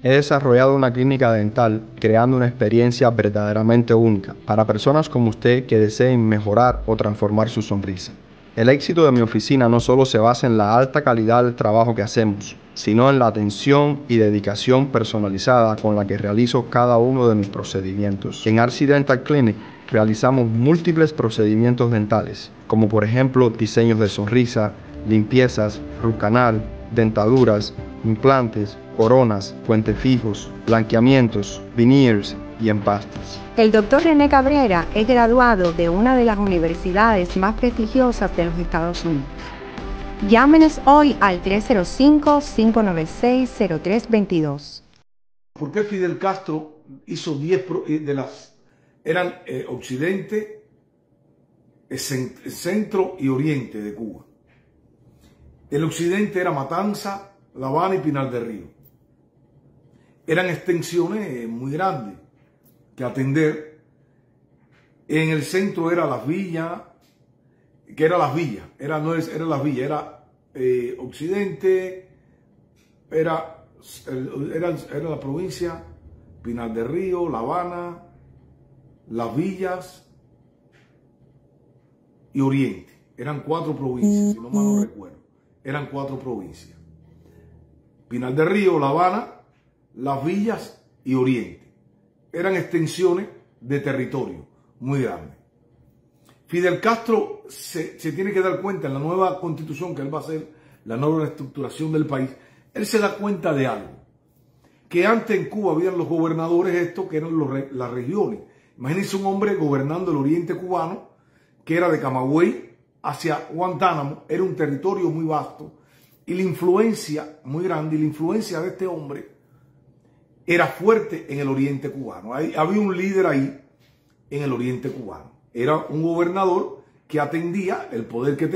He desarrollado una clínica dental creando una experiencia verdaderamente única para personas como usted que deseen mejorar o transformar su sonrisa. El éxito de mi oficina no solo se basa en la alta calidad del trabajo que hacemos, sino en la atención y dedicación personalizada con la que realizo cada uno de mis procedimientos. En RC Dental Clinic realizamos múltiples procedimientos dentales, como por ejemplo diseños de sonrisa, limpiezas, root canal, dentaduras, implantes, coronas, puentes fijos, blanqueamientos, veneers y empastes. El Dr. René Cabrera es graduado de una de las universidades más prestigiosas de los Estados Unidos. Llámenos hoy al 305-596-0322. ¿Por qué Fidel Castro hizo 10 de las... eran occidente, centro y oriente de Cuba? El occidente era Matanza, La Habana y Pinar del Río. Eran extensiones muy grandes que atender. En el centro era Las Villas, que era Las Villas, era Las Villas, era occidente, era la provincia, Pinar del Río, La Habana, Las Villas y Oriente. Eran 4 provincias, si no mal no recuerdo. Eran 4 provincias. Pinar del Río, La Habana, Las Villas y Oriente. Eran extensiones de territorio muy grandes. Fidel Castro se tiene que dar cuenta en la nueva constitución que él va a hacer, la nueva estructuración del país. Él se da cuenta de algo. Que antes en Cuba habían los gobernadores estos que eran las regiones. Imagínense un hombre gobernando el oriente cubano, que era de Camagüey hacia Guantánamo. Era un territorio muy vasto. Y la influencia muy grande, y la influencia de este hombre era fuerte en el oriente cubano. Había un líder ahí en el oriente cubano. Era un gobernador que atendía el poder que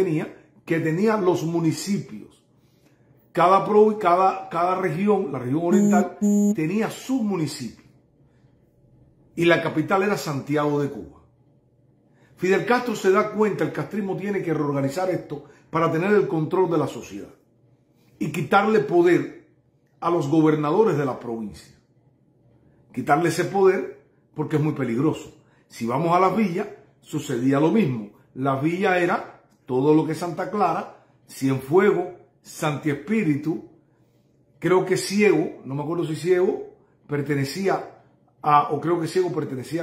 tenía los municipios. Cada región, la región oriental, tenía su municipio. Y la capital era Santiago de Cuba. Fidel Castro se da cuenta, el castrismo tiene que reorganizar esto para tener el control de la sociedad y quitarle poder a los gobernadores de la provincia. Quitarle ese poder porque es muy peligroso. Si vamos a Las Villas, sucedía lo mismo. Las Villas era todo lo que es Santa Clara, Cienfuegos, Santi Espíritu, creo que Ciego, no me acuerdo si Ciego pertenecía a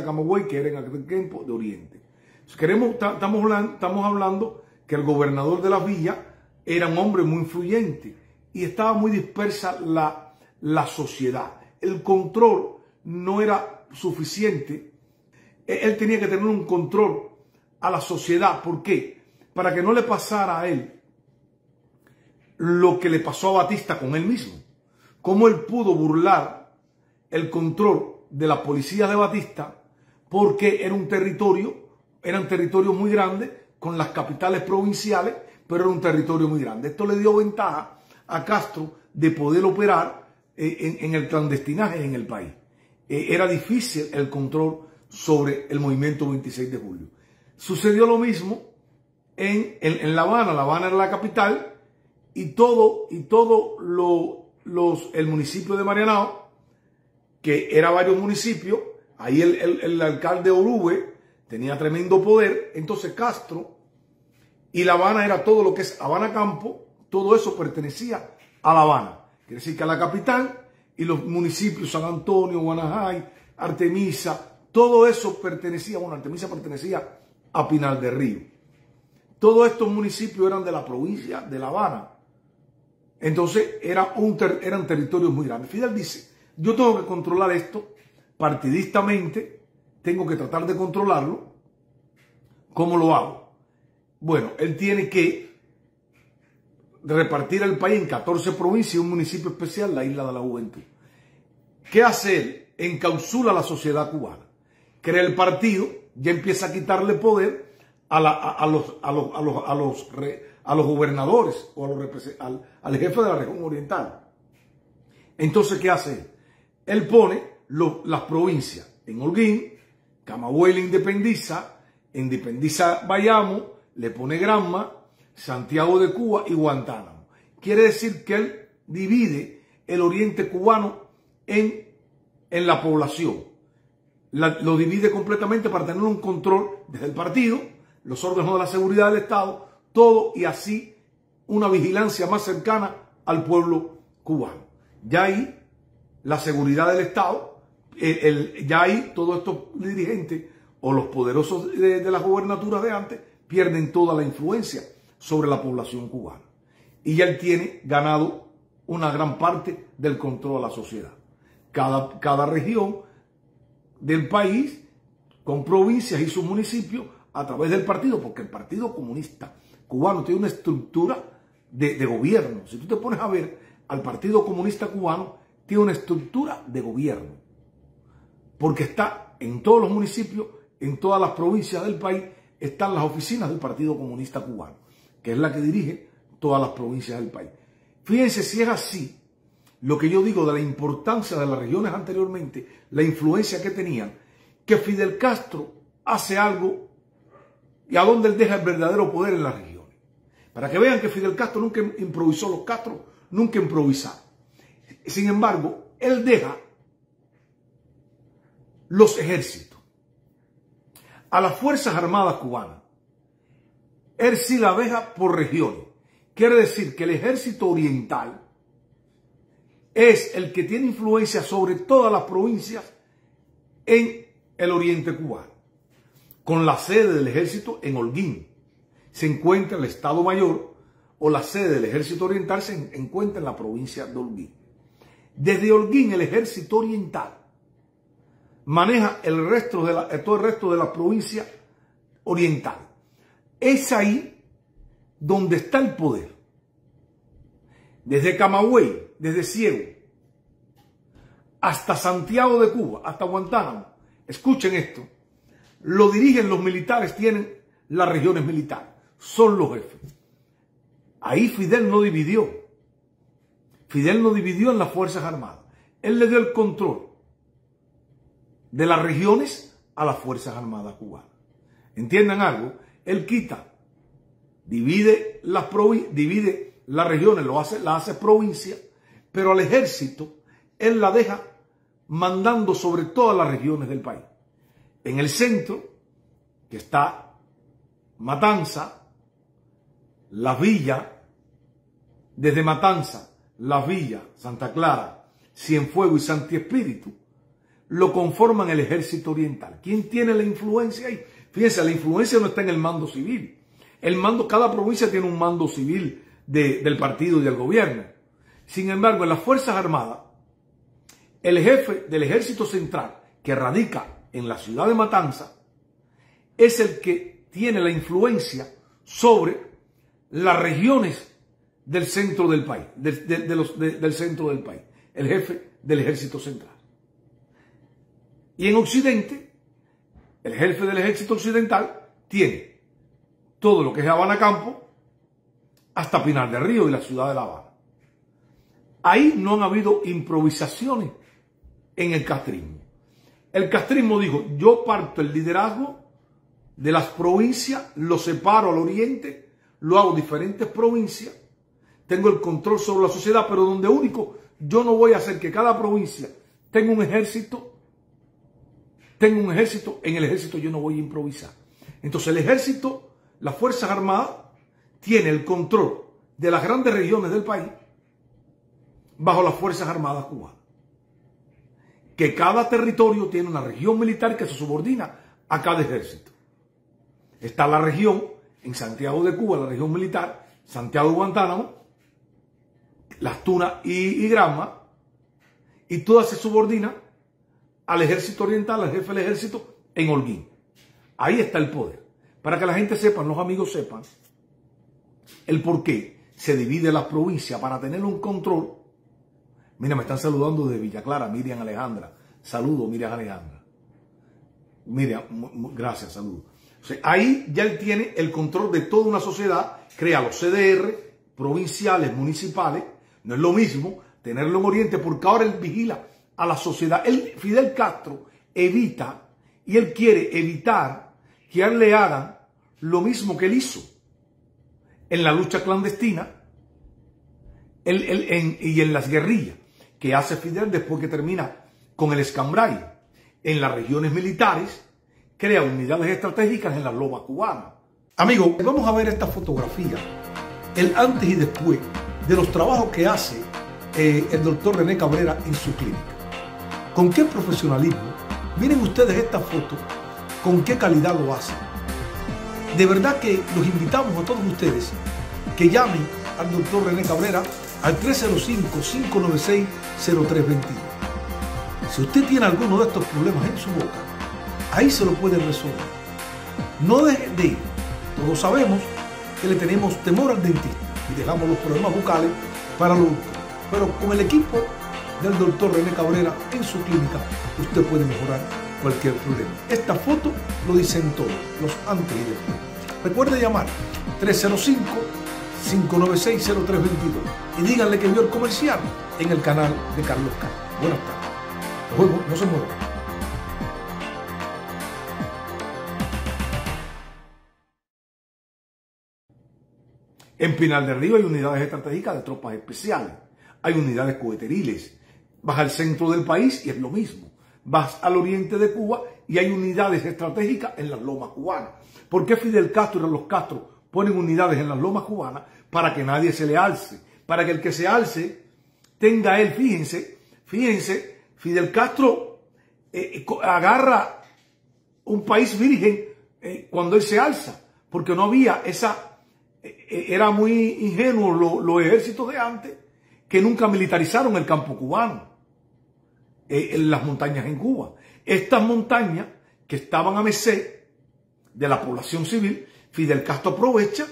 Camagüey, que era en aquel tiempo de Oriente. Estamos hablando que el gobernador de Las Villas era un hombre muy influyente y estaba muy dispersa la sociedad. El control no era suficiente. Él tenía que tener un control a la sociedad. ¿Por qué? Para que no le pasara a él lo que le pasó a Batista con él mismo. Cómo él pudo burlar el control de la policía de Batista porque eran territorios muy grandes con las capitales provinciales, pero era un territorio muy grande. Esto le dio ventaja a Castro de poder operar en el clandestinaje en el país. Era difícil el control sobre el movimiento 26 de julio. Sucedió lo mismo en La Habana. La Habana era la capital y el municipio de Marianao, que era varios municipios, ahí el alcalde Orube tenía tremendo poder. Entonces Castro y La Habana era todo lo que es Habana Campo, todo eso pertenecía a La Habana. Quiere decir que a la capital y los municipios, San Antonio, Guanajay, Artemisa, todo eso pertenecía, Artemisa pertenecía a Pinar del Río. Todos estos municipios eran de la provincia de La Habana. Entonces eran territorios muy grandes. Fidel dice, yo tengo que controlar esto partidistamente, tengo que tratar de controlarlo. ¿Cómo lo hago? Bueno, él tiene que repartir el país en 14 provincias y un municipio especial, la Isla de la Juventud. ¿Qué hace él? Encapsula a la sociedad cubana. Crea el partido, ya empieza a quitarle poder a los gobernadores o al jefe de la región oriental. Entonces, ¿qué hace él? Él pone las provincias en Holguín, Camagüey le independiza Bayamo, le pone Granma, Santiago de Cuba y Guantánamo. Quiere decir que él divide el oriente cubano en la población. Lo divide completamente para tener un control desde el partido, los órganos de la seguridad del Estado, todo, y así una vigilancia más cercana al pueblo cubano. Ya ahí la seguridad del Estado, ya ahí todos estos dirigentes o los poderosos de las gubernaturas de antes pierden toda la influencia sobre la población cubana. Y ya él tiene ganado una gran parte del control de la sociedad. Cada región del país, con provincias y sus municipios, a través del partido, porque el Partido Comunista Cubano tiene una estructura de gobierno. Si tú te pones a ver, al Partido Comunista Cubano tiene una estructura de gobierno, porque está en todos los municipios, en todas las provincias del país, están las oficinas del Partido Comunista Cubano, que es la que dirige todas las provincias del país. Fíjense si es así, lo que yo digo de la importancia de las regiones anteriormente, la influencia que tenían, que Fidel Castro hace algo y a dónde él deja el verdadero poder en las regiones. Para que vean que Fidel Castro nunca improvisó, los Castro nunca improvisaron. Sin embargo, él deja los ejércitos a las Fuerzas Armadas cubanas. Él sí la deja por regiones. Quiere decir que el ejército oriental es el que tiene influencia sobre todas las provincias en el oriente cubano. Con la sede del ejército en Holguín se encuentra el Estado Mayor, o la sede del ejército oriental se encuentra en la provincia de Holguín. Desde Holguín el ejército oriental maneja todo el resto de la provincia oriental. Es ahí donde está el poder. Desde Camagüey, desde Ciego, hasta Santiago de Cuba, hasta Guantánamo. Escuchen esto. Lo dirigen los militares, tienen las regiones militares. Son los jefes. Ahí Fidel no dividió. Fidel no dividió en las Fuerzas Armadas. Él le dio el control de las regiones a las Fuerzas Armadas cubanas. ¿Entiendan algo? Él divide las regiones, la hace provincia, pero al ejército él la deja mandando sobre todas las regiones del país. En el centro, que está Matanza, Las Villas, desde Matanza, Las Villas, Santa Clara, Cienfuegos y Santi Espíritu, lo conforman el ejército oriental. ¿Quién tiene la influencia ahí? Fíjense, la influencia no está en el mando civil. Cada provincia tiene un mando civil del partido y del gobierno. Sin embargo, en las Fuerzas Armadas, el jefe del ejército central, que radica en la ciudad de Matanza, es el que tiene la influencia sobre las regiones del centro del país, del centro del país, el jefe del ejército central. Y en Occidente, el jefe del ejército occidental tiene todo lo que es Habana Campo hasta Pinar del Río y la ciudad de La Habana. Ahí no han habido improvisaciones en el castrismo. El castrismo dijo, yo parto el liderazgo de las provincias, lo separo al oriente, lo hago diferentes provincias, tengo el control sobre la sociedad, pero donde único, yo no voy a hacer que cada provincia tenga un ejército, en el ejército yo no voy a improvisar. Entonces el ejército, las Fuerzas Armadas, tiene el control de las grandes regiones del país bajo las Fuerzas Armadas cubanas. Que cada territorio tiene una región militar que se subordina a cada ejército. Está la región en Santiago de Cuba, la región militar, Santiago de Guantánamo, Las Tunas y Granma, y todas se subordinan al ejército oriental, al jefe del ejército en Holguín. Ahí está el poder. Para que la gente sepa, los amigos sepan, el por qué se divide la provincia para tener un control. Mira, me están saludando desde Villa Clara, Miriam Alejandra. Saludos, Miriam Alejandra. Miriam, gracias, saludos. O sea, ahí ya él tiene el control de toda una sociedad, crea los CDR, provinciales, municipales. No es lo mismo tenerlo en Oriente, porque ahora él vigila a la sociedad. Fidel Castro evita, y él quiere evitar que a él le hagan lo mismo que él hizo en la lucha clandestina y en las guerrillas, que hace Fidel después que termina con el Escambray. En las regiones militares, crea unidades estratégicas en las lomas cubanas. Amigos, vamos a ver esta fotografía, el antes y después de los trabajos que hace el doctor René Cabrera en su clínica. ¿Con qué profesionalismo? Miren ustedes esta foto, con qué calidad lo hace. De verdad que los invitamos a todos ustedes que llamen al doctor René Cabrera al 305-596-0322. Si usted tiene alguno de estos problemas en su boca, ahí se lo pueden resolver. No dejen de ir. Todos sabemos que le tenemos temor al dentista y dejamos los problemas bucales para los últimos. Pero con el equipo del doctor René Cabrera en su clínica, usted puede mejorar cualquier problema. Esta foto lo dicen todos, los antes y después. Recuerde llamar 305-596-0322 y díganle que vio el comercial en el canal de Carlos Cano. Buenas tardes. Nos vemos, no se muevan. En Pinar del Río hay unidades estratégicas de tropas especiales. Hay unidades coheteriles. Vas al centro del país y es lo mismo. Vas al oriente de Cuba y hay unidades estratégicas en las lomas cubanas. ¿Por qué Fidel Castro y los Castro ponen unidades en las lomas cubanas? Para que nadie se le alce. Para que el que se alce tenga él, fíjense, Fidel Castro agarra un país virgen cuando él se alza. Porque no había era muy ingenuo los ejércitos de antes que nunca militarizaron el campo cubano, en las montañas en Cuba. Estas montañas que estaban a merced de la población civil, Fidel Castro aprovecha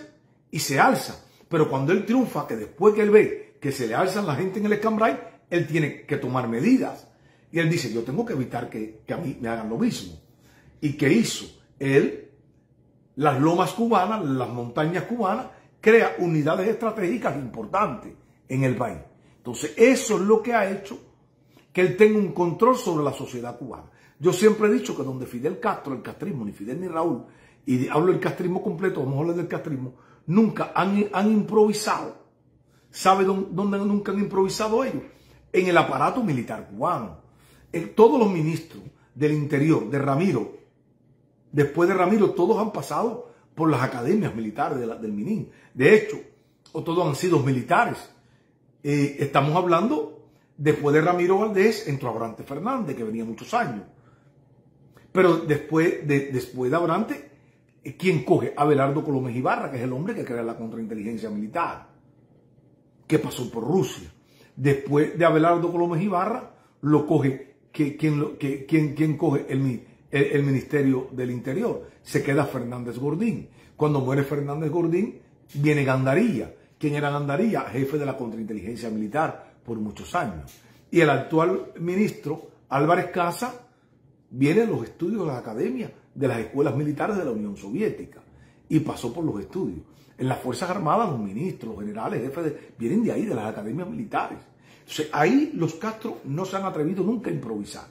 y se alza. Pero cuando él triunfa, que después que él ve que se le alzan la gente en el Escambray, él tiene que tomar medidas. Y él dice, yo tengo que evitar que a mí me hagan lo mismo. ¿Y qué hizo? Él, las lomas cubanas, las montañas cubanas, crea unidades estratégicas importantes en el país. Entonces, eso es lo que ha hecho que él tenga un control sobre la sociedad cubana. Yo siempre he dicho que donde Fidel Castro, el castrismo, ni Fidel ni Raúl, y hablo del castrismo completo, vamos a hablar del castrismo, nunca han improvisado. ¿Sabe dónde nunca han improvisado ellos? En el aparato militar cubano. Todos los ministros del interior, de Ramiro, después de Ramiro, todos han pasado por las academias militares del MININ. De hecho, todos han sido militares. Estamos hablando, después de Ramiro Valdés, entró Abrante Fernández, que venía muchos años. Pero después de Abrante, ¿quién coge? Abelardo Colomés Ibarra, que es el hombre que crea la contrainteligencia militar, que pasó por Rusia. Después de Abelardo Colomés Ibarra, lo coge, ¿quién coge el Ministerio del Interior? Se queda Fernández Gordín. Cuando muere Fernández Gordín, viene Gandarilla. ¿Quién era Gandarilla? Jefe de la contrainteligencia militar por muchos años. Y el actual ministro, Álvarez Casa, viene de los estudios de las academias, de las escuelas militares de la Unión Soviética. Y pasó por los estudios. En las Fuerzas Armadas, los ministros, los generales, jefes, vienen de ahí, de las academias militares. Entonces, ahí los Castro no se han atrevido nunca a improvisar.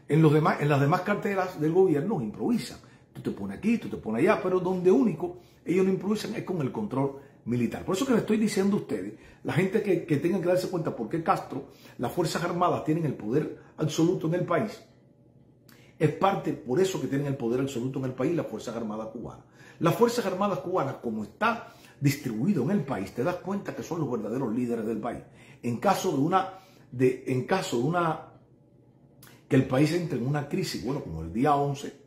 En las demás carteras del gobierno improvisan. Tú te pones aquí, tú te pones allá, pero donde único ellos no improvisan es con el control militar. Por eso que les estoy diciendo a ustedes, la gente que tengan que darse cuenta por qué Castro, las Fuerzas Armadas tienen el poder absoluto en el país, es parte por eso que tienen el poder absoluto en el país las Fuerzas Armadas cubanas. Las Fuerzas Armadas cubanas, como está distribuido en el país, te das cuenta que son los verdaderos líderes del país. En caso que el país entre en una crisis, bueno, como el día 11,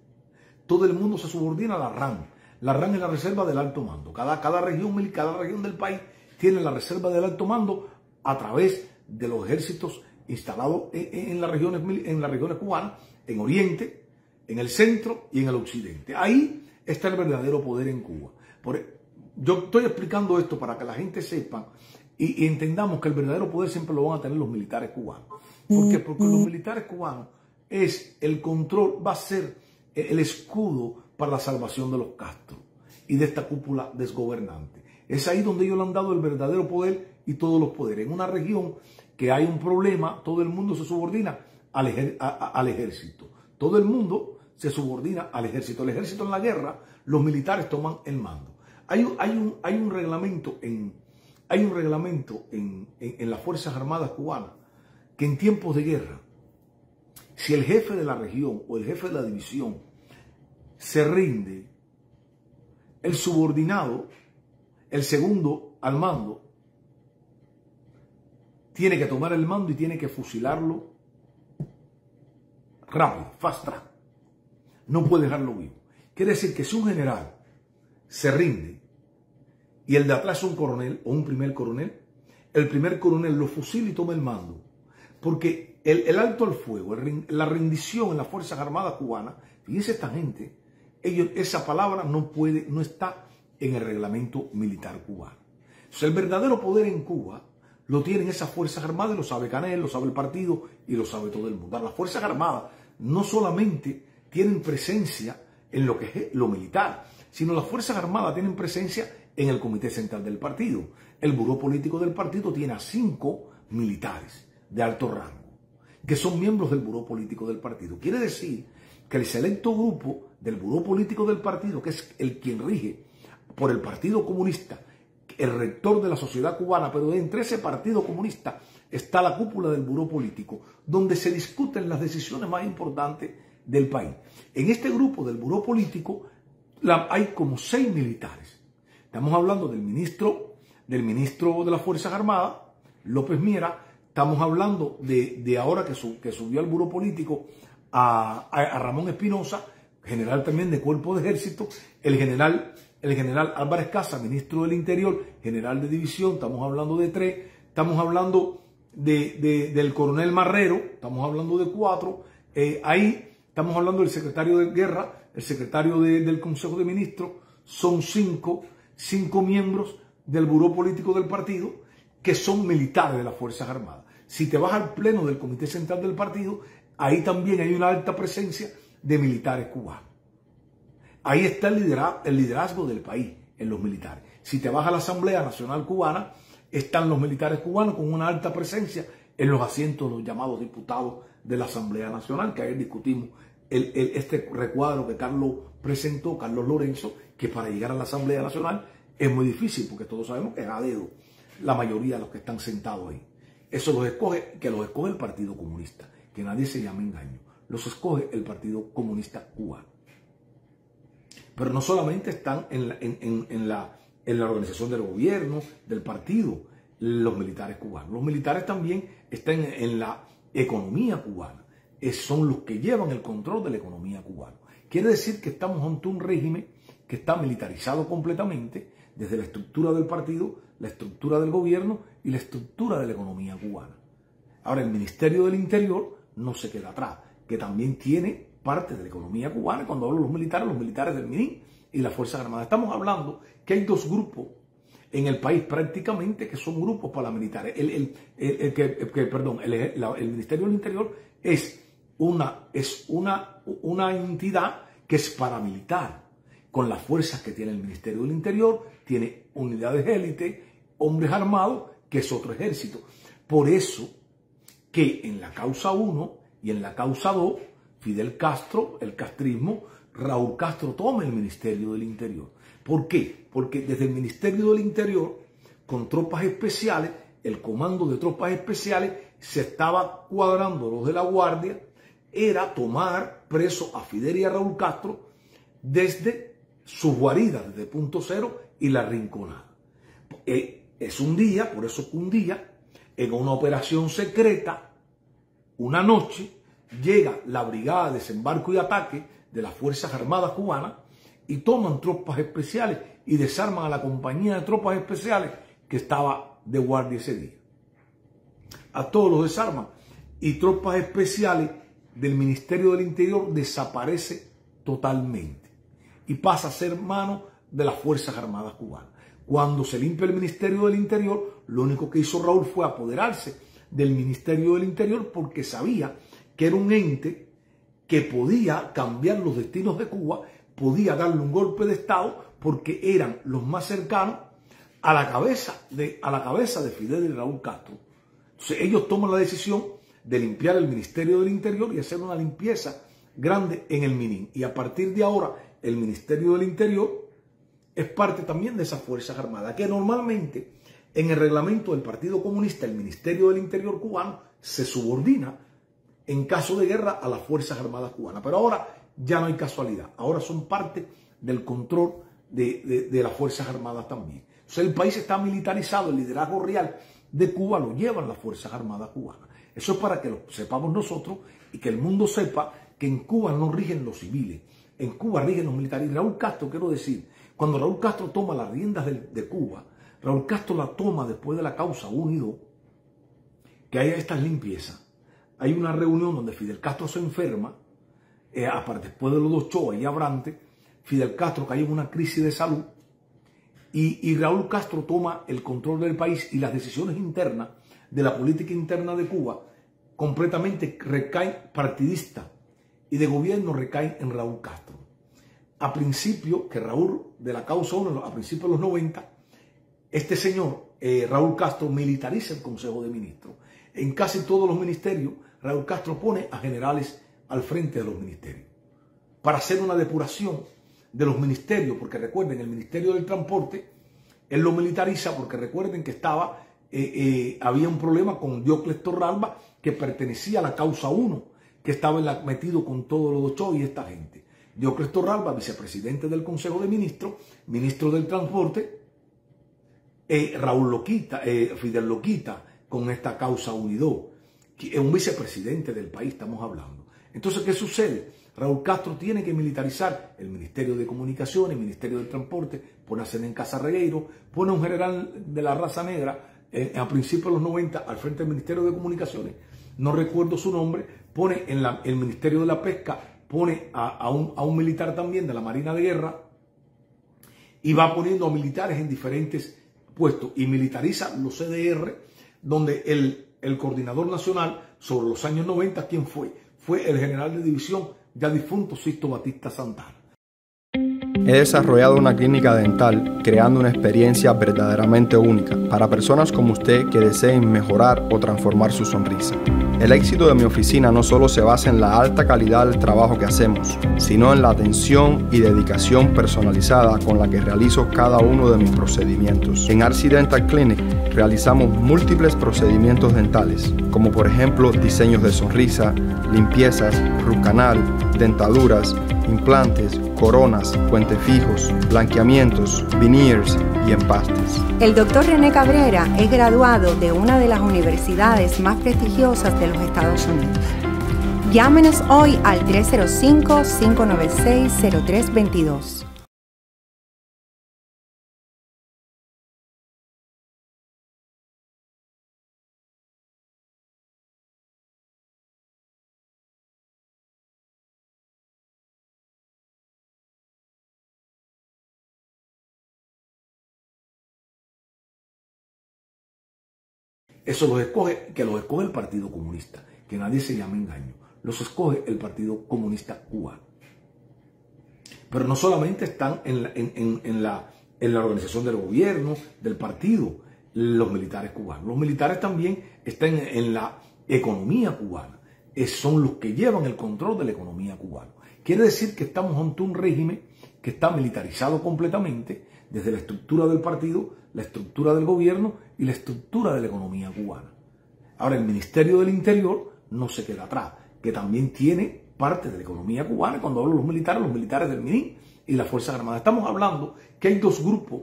todo el mundo se subordina a la RAN. La RAN es la reserva del alto mando. Cada región del país tiene la reserva del alto mando a través de los ejércitos instalados en las regiones cubanas, en Oriente, en el centro y en el occidente. Ahí está el verdadero poder en Cuba. Yo estoy explicando esto para que la gente sepa y entendamos que el verdadero poder siempre lo van a tener los militares cubanos. ¿Por qué? Porque los militares cubanos es el control, va a ser el escudo para la salvación de los Castro y de esta cúpula desgobernante. Es ahí donde ellos le han dado el verdadero poder y todos los poderes. En una región que hay un problema, todo el mundo se subordina al ejército. Todo el mundo se subordina al ejército. El ejército en la guerra, los militares toman el mando. Hay un reglamento en las Fuerzas Armadas cubanas que en tiempos de guerra, si el jefe de la región o el jefe de la división se rinde, el subordinado, el segundo al mando, tiene que tomar el mando y tiene que fusilarlo rápido, fast track. No puede dejarlo vivo. Quiere decir que si un general se rinde y el de atrás es un coronel o un primer coronel, el primer coronel lo fusila y toma el mando. Porque el alto al fuego, la rendición en las Fuerzas Armadas cubanas, fíjense esta gente, esa palabra no está en el reglamento militar cubano. Entonces, el verdadero poder en Cuba lo tienen esas Fuerzas Armadas y lo sabe Canel, lo sabe el partido y lo sabe todo el mundo. Las Fuerzas Armadas no solamente tienen presencia en lo que es lo militar, sino las Fuerzas Armadas tienen presencia en el Comité Central del partido. El Buró Político del partido tiene a 5 militares de alto rango, que son miembros del Buró Político del partido. Quiere decir que el selecto grupo del Buró Político del partido, que es el quien rige por el Partido Comunista, el rector de la sociedad cubana, pero entre ese Partido Comunista está la cúpula del Buró Político, donde se discuten las decisiones más importantes del país. En este grupo del Buró Político hay como 6 militares. Estamos hablando del ministro de las Fuerzas Armadas, López Miera. Estamos hablando de ahora que subió al Buró Político a Ramón Espinosa, general también de Cuerpo de Ejército, el general Álvarez Casa, ministro del Interior, general de división. Estamos hablando de 3, estamos hablando del coronel Marrero, estamos hablando de 4, ahí estamos hablando del secretario de Guerra, el secretario del Consejo de Ministros. Son 5 miembros del Buró Político del partido que son militares de las Fuerzas Armadas. Si te vas al pleno del Comité Central del partido, ahí también hay una alta presencia de militares cubanos. Ahí está el liderazgo del país en los militares. Si te vas a la Asamblea Nacional Cubana, están los militares cubanos con una alta presencia en los asientos de los llamados diputados de la Asamblea Nacional, que ayer discutimos este recuadro que Carlos presentó, Carlos Lorenzo, que para llegar a la Asamblea Nacional es muy difícil, porque todos sabemos que es a dedo la mayoría de los que están sentados ahí. Eso los escoge el Partido Comunista, que nadie se llame engaño. Los escoge el Partido Comunista Cubano. Pero no solamente están en la organización del gobierno, del partido, los militares cubanos. Los militares también están en la economía cubana. Son los que llevan el control de la economía cubana. Quiere decir que estamos ante un régimen que está militarizado completamente, desde la estructura del partido, la estructura del gobierno y la estructura de la economía cubana. Ahora, el Ministerio del Interior no se queda atrás, que también tiene parte de la economía cubana. Cuando hablo de los militares del MININ y las Fuerzas Armadas. Estamos hablando que hay 2 grupos en el país prácticamente que son grupos paramilitares. El Ministerio del Interior es una entidad que es paramilitar, con las fuerzas que tiene el Ministerio del Interior, tiene unidades élite, hombres armados, que es otro ejército. Por eso que en la causa 1 y en la causa 2, Fidel Castro, el castrismo, Raúl Castro toma el Ministerio del Interior. ¿Por qué? Porque desde el Ministerio del Interior, con tropas especiales, el comando de tropas especiales, se estaba cuadrando los de la Guardia, era tomar preso a Fidel y a Raúl Castro desde sus guaridas, desde Punto Cero y La Rinconada. Es un día, por eso que un día, en una operación secreta, una noche, llega la Brigada de Desembarco y Ataque de las Fuerzas Armadas cubanas y toman tropas especiales y desarman a la compañía de tropas especiales que estaba de guardia ese día. A todos los desarman y tropas especiales del Ministerio del Interior desaparece totalmente y pasa a ser mano de las Fuerzas Armadas cubanas. Cuando se limpia el Ministerio del Interior, lo único que hizo Raúl fue apoderarse del Ministerio del Interior, porque sabía que era un ente que podía cambiar los destinos de Cuba, podía darle un golpe de Estado, porque eran los más cercanos a la cabeza de Fidel y Raúl Castro. Entonces ellos toman la decisión de limpiar el Ministerio del Interior y hacer una limpieza grande en el MININ. Y a partir de ahora, el Ministerio del Interior es parte también de esas Fuerzas Armadas, que normalmente en el reglamento del Partido Comunista, el Ministerio del Interior cubano se subordina en caso de guerra a las Fuerzas Armadas cubanas. Pero ahora ya no hay casualidad, ahora son parte del control de las Fuerzas Armadas también. O sea, el país está militarizado, el liderazgo real de Cuba lo llevan las Fuerzas Armadas cubanas. Eso es para que lo sepamos nosotros y que el mundo sepa que en Cuba no rigen los civiles, en Cuba rigen los militares. Y Raúl Castro, quiero decir, cuando Raúl Castro toma las riendas de Cuba, Raúl Castro la toma después de la causa 1 y 2, que haya estas limpiezas. Hay una reunión donde Fidel Castro se enferma, aparte después de los dos shows y Abrantes, Fidel Castro cae en una crisis de salud y Raúl Castro toma el control del país y las decisiones internas de la política interna de Cuba completamente recaen partidistas y de gobierno recaen en Raúl Castro. A principio, que Raúl de la causa 1, a principios de los 90, este señor, Raúl Castro, militariza el Consejo de Ministros. En casi todos los ministerios, Raúl Castro pone a generales al frente de los ministerios para hacer una depuración de los ministerios, porque recuerden, el Ministerio del Transporte, él lo militariza porque recuerden que había un problema con Diócles Torralba, que pertenecía a la causa 1, que estaba metido con todos los Ochoa y esta gente. Diócles Torralba, vicepresidente del Consejo de Ministros, ministro del Transporte, Raúl lo quita, Fidel lo quita con esta causa 1 y 2, que es un vicepresidente del país, estamos hablando. Entonces, ¿qué sucede? Raúl Castro tiene que militarizar el Ministerio de Comunicaciones, el Ministerio del Transporte, pone a Zenén Casarregueiro, pone a un general de la raza negra a principios de los 90 al frente del Ministerio de Comunicaciones, no recuerdo su nombre, pone en el Ministerio de la Pesca, pone a un militar también de la Marina de Guerra y va poniendo a militares en diferentes puestos y militariza los CDR, donde el coordinador nacional sobre los años 90, ¿quién fue? Fue el general de división ya difunto Sixto Batista Santana. He desarrollado una clínica dental creando una experiencia verdaderamente única para personas como usted que deseen mejorar o transformar su sonrisa. El éxito de mi oficina no solo se basa en la alta calidad del trabajo que hacemos, sino en la atención y dedicación personalizada con la que realizo cada uno de mis procedimientos. En RC Dental Clinic realizamos múltiples procedimientos dentales, como por ejemplo diseños de sonrisa, limpiezas, root canal, dentaduras, implantes, coronas, puentes fijos, blanqueamientos, veneers y empastes. El Dr. René Cabrera es graduado de una de las universidades más prestigiosas de los Estados Unidos. Llámenos hoy al 305-596-0322. Eso los escoge el Partido Comunista, que nadie se llame engaño. Los escoge el Partido Comunista cubano. Pero no solamente están en la organización del gobierno, del partido, los militares cubanos. Los militares también están en la economía cubana. Son los que llevan el control de la economía cubana. Quiere decir que estamos ante un régimen que está militarizado completamente, desde la estructura del partido, la estructura del gobierno y la estructura de la economía cubana. Ahora, el Ministerio del Interior no se queda atrás, que también tiene parte de la economía cubana. Cuando hablo de los militares del MINI y las Fuerzas Armadas. Estamos hablando que hay dos grupos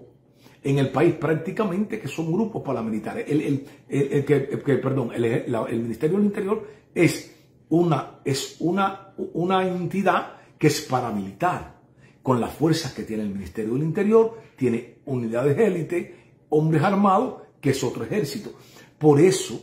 en el país prácticamente que son grupos paramilitares. El Ministerio del Interior es una entidad que es paramilitar, con las fuerzas que tiene el Ministerio del Interior, tiene unidades élite, hombres armados, que es otro ejército. Por eso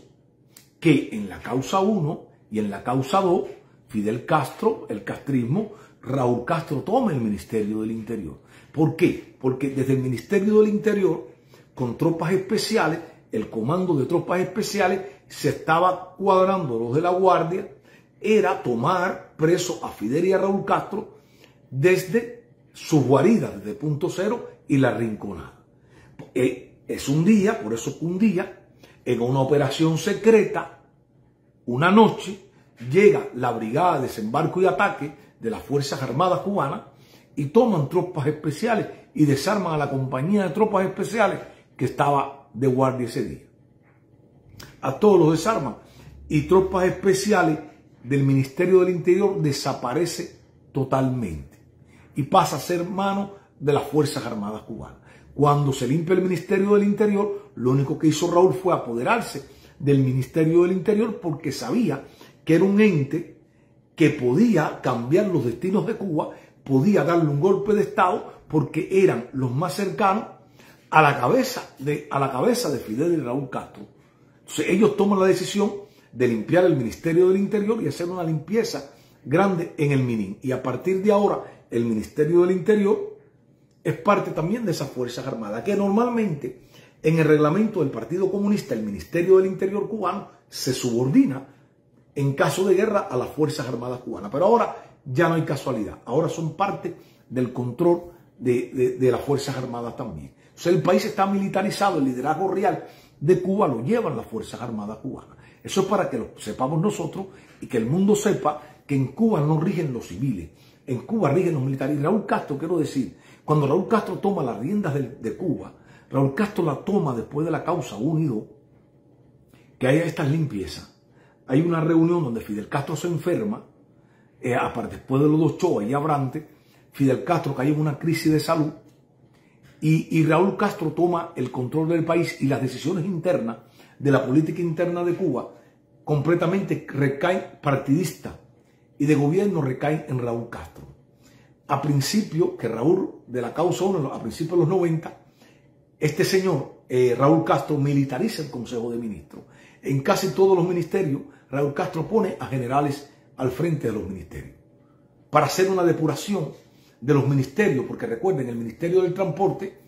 que en la causa 1 y en la causa 2, Fidel Castro, el castrismo, Raúl Castro toma el Ministerio del Interior. ¿Por qué? Porque desde el Ministerio del Interior, con tropas especiales, el comando de tropas especiales, se estaba cuadrando los de la Guardia, era tomar preso a Fidel y a Raúl Castro desde sus guaridas, desde Punto Cero y la Rinconada. Es un día, por eso que un día, en una operación secreta, una noche, llega la Brigada de Desembarco y Ataque de las Fuerzas Armadas cubanas y toman tropas especiales y desarman a la compañía de tropas especiales que estaba de guardia ese día. A todos los desarman y tropas especiales del Ministerio del Interior desaparece totalmente y pasa a ser mano de las Fuerzas Armadas cubanas. Cuando se limpia el Ministerio del Interior, lo único que hizo Raúl fue apoderarse del Ministerio del Interior porque sabía que era un ente que podía cambiar los destinos de Cuba, podía darle un golpe de Estado porque eran los más cercanos a la cabeza de Fidel y Raúl Castro. Entonces ellos toman la decisión de limpiar el Ministerio del Interior y hacer una limpieza grande en el Minin. Y a partir de ahora, el Ministerio del Interior es parte también de esas Fuerzas Armadas, que normalmente en el reglamento del Partido Comunista, el Ministerio del Interior cubano se subordina en caso de guerra a las Fuerzas Armadas cubanas. Pero ahora ya no hay casualidad, ahora son parte del control de las Fuerzas Armadas también. O sea, el país está militarizado, el liderazgo real de Cuba lo llevan las Fuerzas Armadas cubanas. Eso es para que lo sepamos nosotros y que el mundo sepa que en Cuba no rigen los civiles, en Cuba rigen los militares. Y Raúl Castro, quiero decir, cuando Raúl Castro toma las riendas de Cuba, Raúl Castro la toma después de la causa unido, que haya estas limpiezas. Hay una reunión donde Fidel Castro se enferma, aparte después de los dos shows y Abrantes, Fidel Castro cae en una crisis de salud y Raúl Castro toma el control del país y las decisiones internas de la política interna de Cuba completamente recaen partidista y de gobierno recaen en Raúl Castro. A principio, que Raúl de la causa 1, a principios de los 90, este señor, Raúl Castro, militariza el Consejo de Ministros. En casi todos los ministerios, Raúl Castro pone a generales al frente de los ministerios para hacer una depuración de los ministerios, porque recuerden, el Ministerio del Transporte,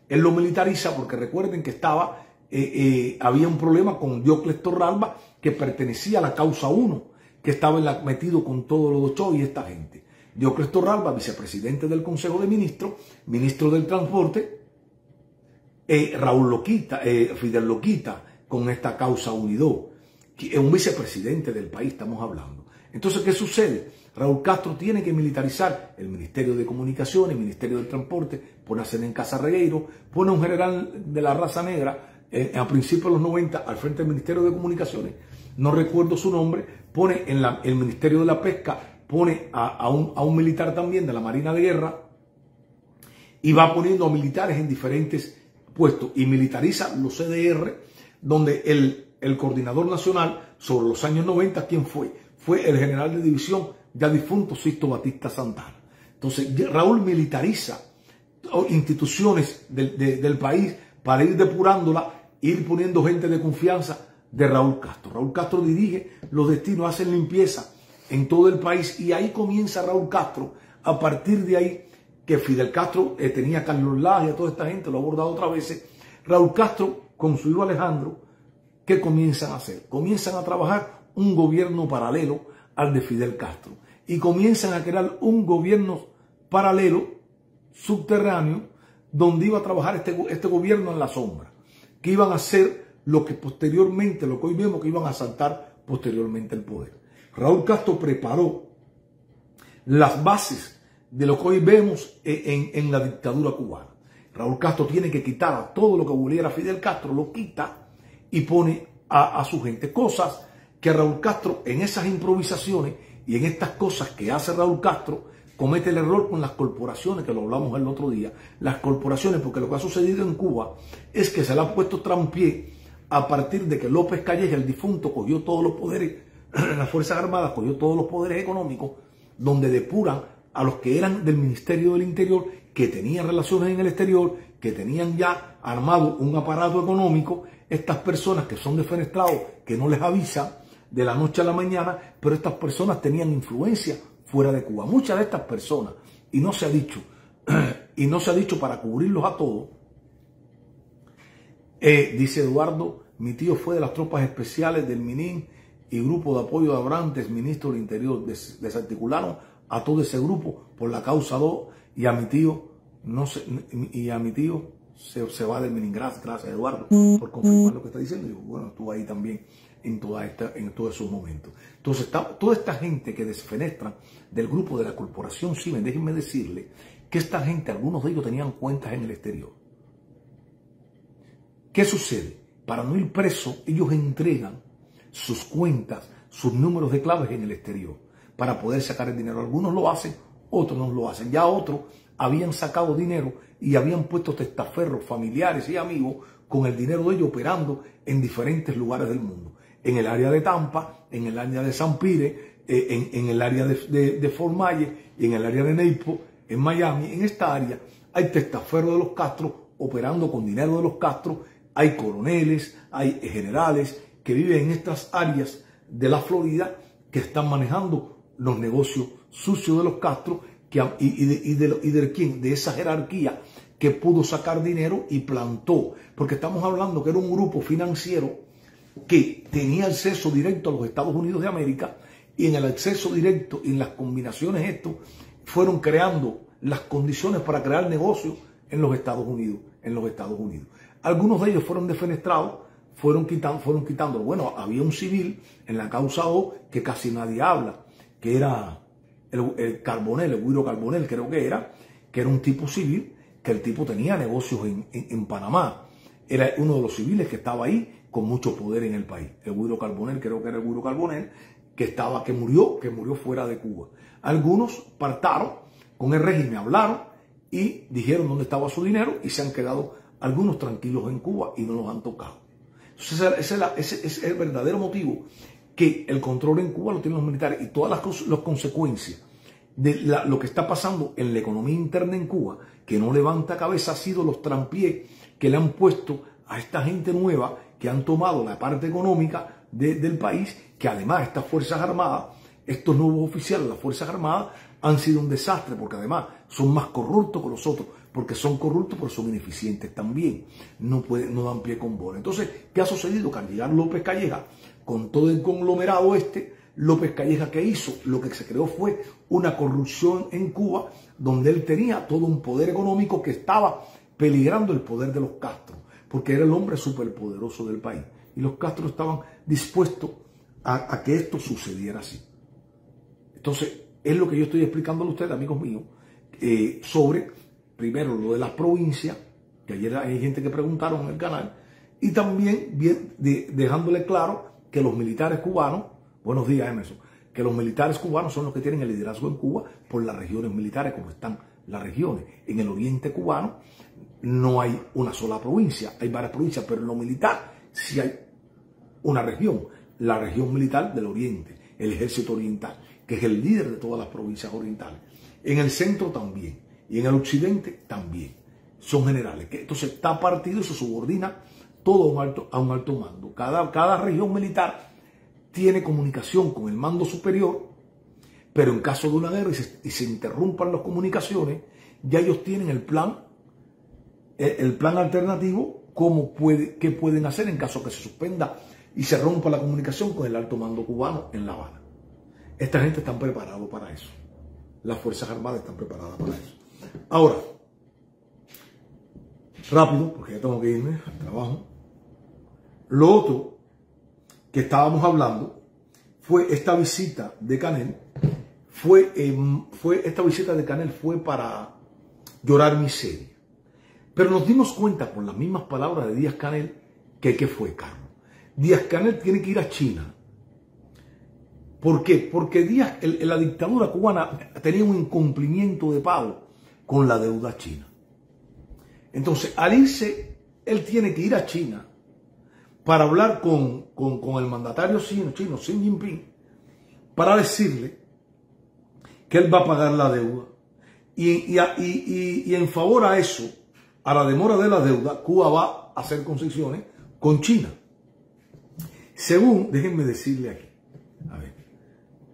él lo militariza porque recuerden que había un problema con Diócles Torralba, que pertenecía a la causa 1, que estaba metido con todos los Ochoa y esta gente. Diócles Torralba, vicepresidente del Consejo de Ministros, ministro del Transporte, Raúl lo quita, Fidel lo quita con esta causa unido, que es un vicepresidente del país, estamos hablando. Entonces, ¿qué sucede? Raúl Castro tiene que militarizar el Ministerio de Comunicaciones, el Ministerio del Transporte, pone a Zenén Casarregueiro, pone a un general de la raza negra a principios de los 90 al frente del Ministerio de Comunicaciones, no recuerdo su nombre, pone en el Ministerio de la Pesca, pone a un militar también de la Marina de Guerra y va poniendo a militares en diferentes puestos y militariza los CDR, donde el coordinador nacional sobre los años 90, ¿quién fue? Fue el general de división ya difunto Sisto Batista Santana. Entonces Raúl militariza instituciones del país para ir depurándola, ir poniendo gente de confianza de Raúl Castro. Raúl Castro dirige los destinos, hace limpieza en todo el país y ahí comienza Raúl Castro. A partir de ahí, que Fidel Castro tenía a Carlos Lage y a toda esta gente, lo ha abordado otras veces, Raúl Castro con su hijo Alejandro, ¿qué comienzan a hacer? Comienzan a trabajar un gobierno paralelo al de Fidel Castro y comienzan a crear un gobierno paralelo, subterráneo, donde iba a trabajar este gobierno en la sombra, que iban a hacer lo que posteriormente, lo que hoy vemos, que iban a asaltar posteriormente el poder. Raúl Castro preparó las bases de lo que hoy vemos en la dictadura cubana. Raúl Castro tiene que quitar a todo lo que volviera a Fidel Castro, lo quita y pone a su gente. Cosas que Raúl Castro en esas improvisaciones y en estas cosas que hace Raúl Castro comete el error con las corporaciones, que lo hablamos el otro día. Las corporaciones, porque lo que ha sucedido en Cuba es que se le ha puesto trampié a partir de que López Calleja, el difunto, cogió todos los poderes, las Fuerzas Armadas cogió todos los poderes económicos, donde depuran a los que eran del Ministerio del Interior, que tenían relaciones en el exterior, que tenían ya armado un aparato económico. Estas personas que son defenestrados, que no les avisan de la noche a la mañana, pero estas personas tenían influencia fuera de Cuba. Muchas de estas personas, y no se ha dicho para cubrirlos a todos, dice Eduardo, mi tío fue de las tropas especiales del Minin y grupo de apoyo de Abrantes, ministro del Interior, desarticularon a todo ese grupo por la causa 2 y a mi tío se va del Minin. Gracias Eduardo por confirmar lo que está diciendo. Y bueno, estuvo ahí también en todos esos momentos. Entonces, toda esta gente que desfenestran del grupo de la corporación Siemens, déjenme decirle que esta gente, algunos de ellos tenían cuentas en el exterior. ¿Qué sucede? Para no ir preso, ellos entregan sus cuentas, sus números de claves en el exterior para poder sacar el dinero. Algunos lo hacen, otros no lo hacen. Ya otros habían sacado dinero y habían puesto testaferros familiares y amigos con el dinero de ellos operando en diferentes lugares del mundo. En el área de Tampa, en el área de San Pire, en el área de Fort Myers y en el área de Naples, en Miami. En esta área hay testaferros de los Castro operando con dinero de los Castro. Hay coroneles, hay generales que viven en estas áreas de la Florida que están manejando los negocios sucios de los Castro de esa jerarquía que pudo sacar dinero y plantó. Porque estamos hablando que era un grupo financiero que tenía acceso directo a los Estados Unidos de América, y en el acceso directo y en las combinaciones esto fueron creando las condiciones para crear negocios en los Estados Unidos. Algunos de ellos fueron defenestrados, fueron quitándolo. Bueno, había un civil en la causa O que casi nadie habla, que era el Carbonell, el Guido Carbonell creo que era un tipo civil, que el tipo tenía negocios en Panamá. Era uno de los civiles que estaba ahí con mucho poder en el país. El Guido Carbonell, creo que era el Guido Carbonell, que murió fuera de Cuba. Algunos partaron con el régimen, hablaron y dijeron dónde estaba su dinero y se han quedado algunos tranquilos en Cuba y no los han tocado. Entonces ese es el verdadero motivo, que el control en Cuba lo tienen los militares, y todas las consecuencias de lo que está pasando en la economía interna en Cuba, que no levanta cabeza, ha sido los trampiés que le han puesto a esta gente nueva que han tomado la parte económica del país, que además estas Fuerzas Armadas, estos nuevos oficiales de las Fuerzas Armadas han sido un desastre, porque además son más corruptos que los otros, porque son corruptos pero son ineficientes también, no dan pie con bola. Entonces, ¿qué ha sucedido? Que al llegar López Calleja, con todo el conglomerado López Calleja, ¿qué hizo? Lo que se creó fue una corrupción en Cuba, donde él tenía todo un poder económico que estaba peligrando el poder de los Castro, porque era el hombre superpoderoso del país. Y los Castro estaban dispuestos a que esto sucediera así. Entonces, es lo que yo estoy explicándole a ustedes, amigos míos, sobre, primero, lo de las provincias, que ayer hay gente que preguntaron en el canal, y también dejándole claro que los militares cubanos, buenos días Emerson, que los militares cubanos son los que tienen el liderazgo en Cuba por las regiones militares, como están las regiones. En el oriente cubano no hay una sola provincia, hay varias provincias, pero en lo militar sí hay una región, la región militar del oriente, el ejército oriental, que es el líder de todas las provincias orientales. En el centro también, y en el occidente también, son generales. Entonces está partido y se subordina todo a un alto mando. Cada región militar tiene comunicación con el mando superior, pero en caso de una guerra y se interrumpan las comunicaciones, ya ellos tienen el plan alternativo, qué pueden hacer en caso que se suspenda y se rompa la comunicación con el alto mando cubano en La Habana. Esta gente está preparada para eso. Las Fuerzas Armadas están preparadas para eso. Ahora, rápido, porque ya tengo que irme al trabajo. Lo otro que estábamos hablando fue esta visita de Canel. Esta visita de Canel fue para llorar miseria. Pero nos dimos cuenta por las mismas palabras de Díaz Canel que fue Carlos. Díaz Canel tiene que ir a China. ¿Por qué? Porque la dictadura cubana tenía un incumplimiento de pago con la deuda china. Entonces, al irse, él tiene que ir a China para hablar con el mandatario chino, Xi Jinping, para decirle que él va a pagar la deuda. Y en favor a eso, a la demora de la deuda, Cuba va a hacer concesiones con China. Según, déjenme decirle aquí, a ver,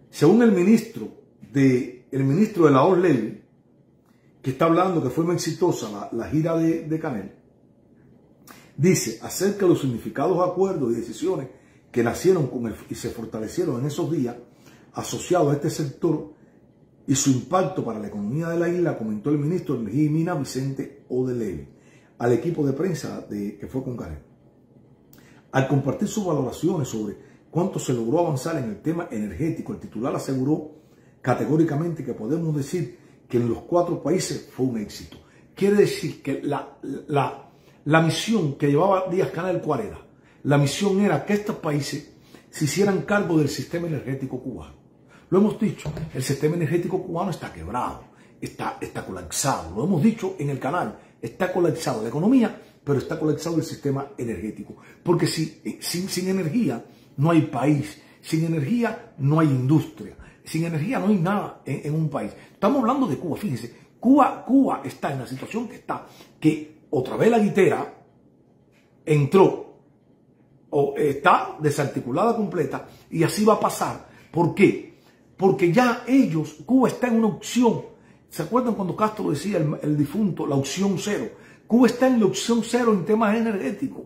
según el ministro de la OLED, que está hablando que fue muy exitosa la gira de Canel, dice acerca de los significados acuerdos y decisiones que nacieron y se fortalecieron en esos días asociados a este sector y su impacto para la economía de la isla, comentó el ministro de Energía y Minas, Vicente O'Delevi, al equipo de prensa que fue con Canel. Al compartir sus valoraciones sobre cuánto se logró avanzar en el tema energético, el titular aseguró categóricamente que podemos decir que en los 4 países fue un éxito. Quiere decir que la misión que llevaba Díaz Canel, ¿cuál era? La misión era que estos países se hicieran cargo del sistema energético cubano. Lo hemos dicho, el sistema energético cubano está quebrado, está colapsado. Lo hemos dicho en el canal, está colapsado la economía, pero está colapsado el sistema energético. Porque sin energía no hay país, sin energía no hay industria, sin energía no hay nada en un país. Estamos hablando de Cuba, fíjense, Cuba está en la situación que está, que otra vez la guitera entró o está desarticulada completa y así va a pasar. ¿Por qué? Porque ya Cuba está en una opción. ¿Se acuerdan cuando Castro decía, el difunto, la opción cero? Cuba está en la opción cero en temas energéticos,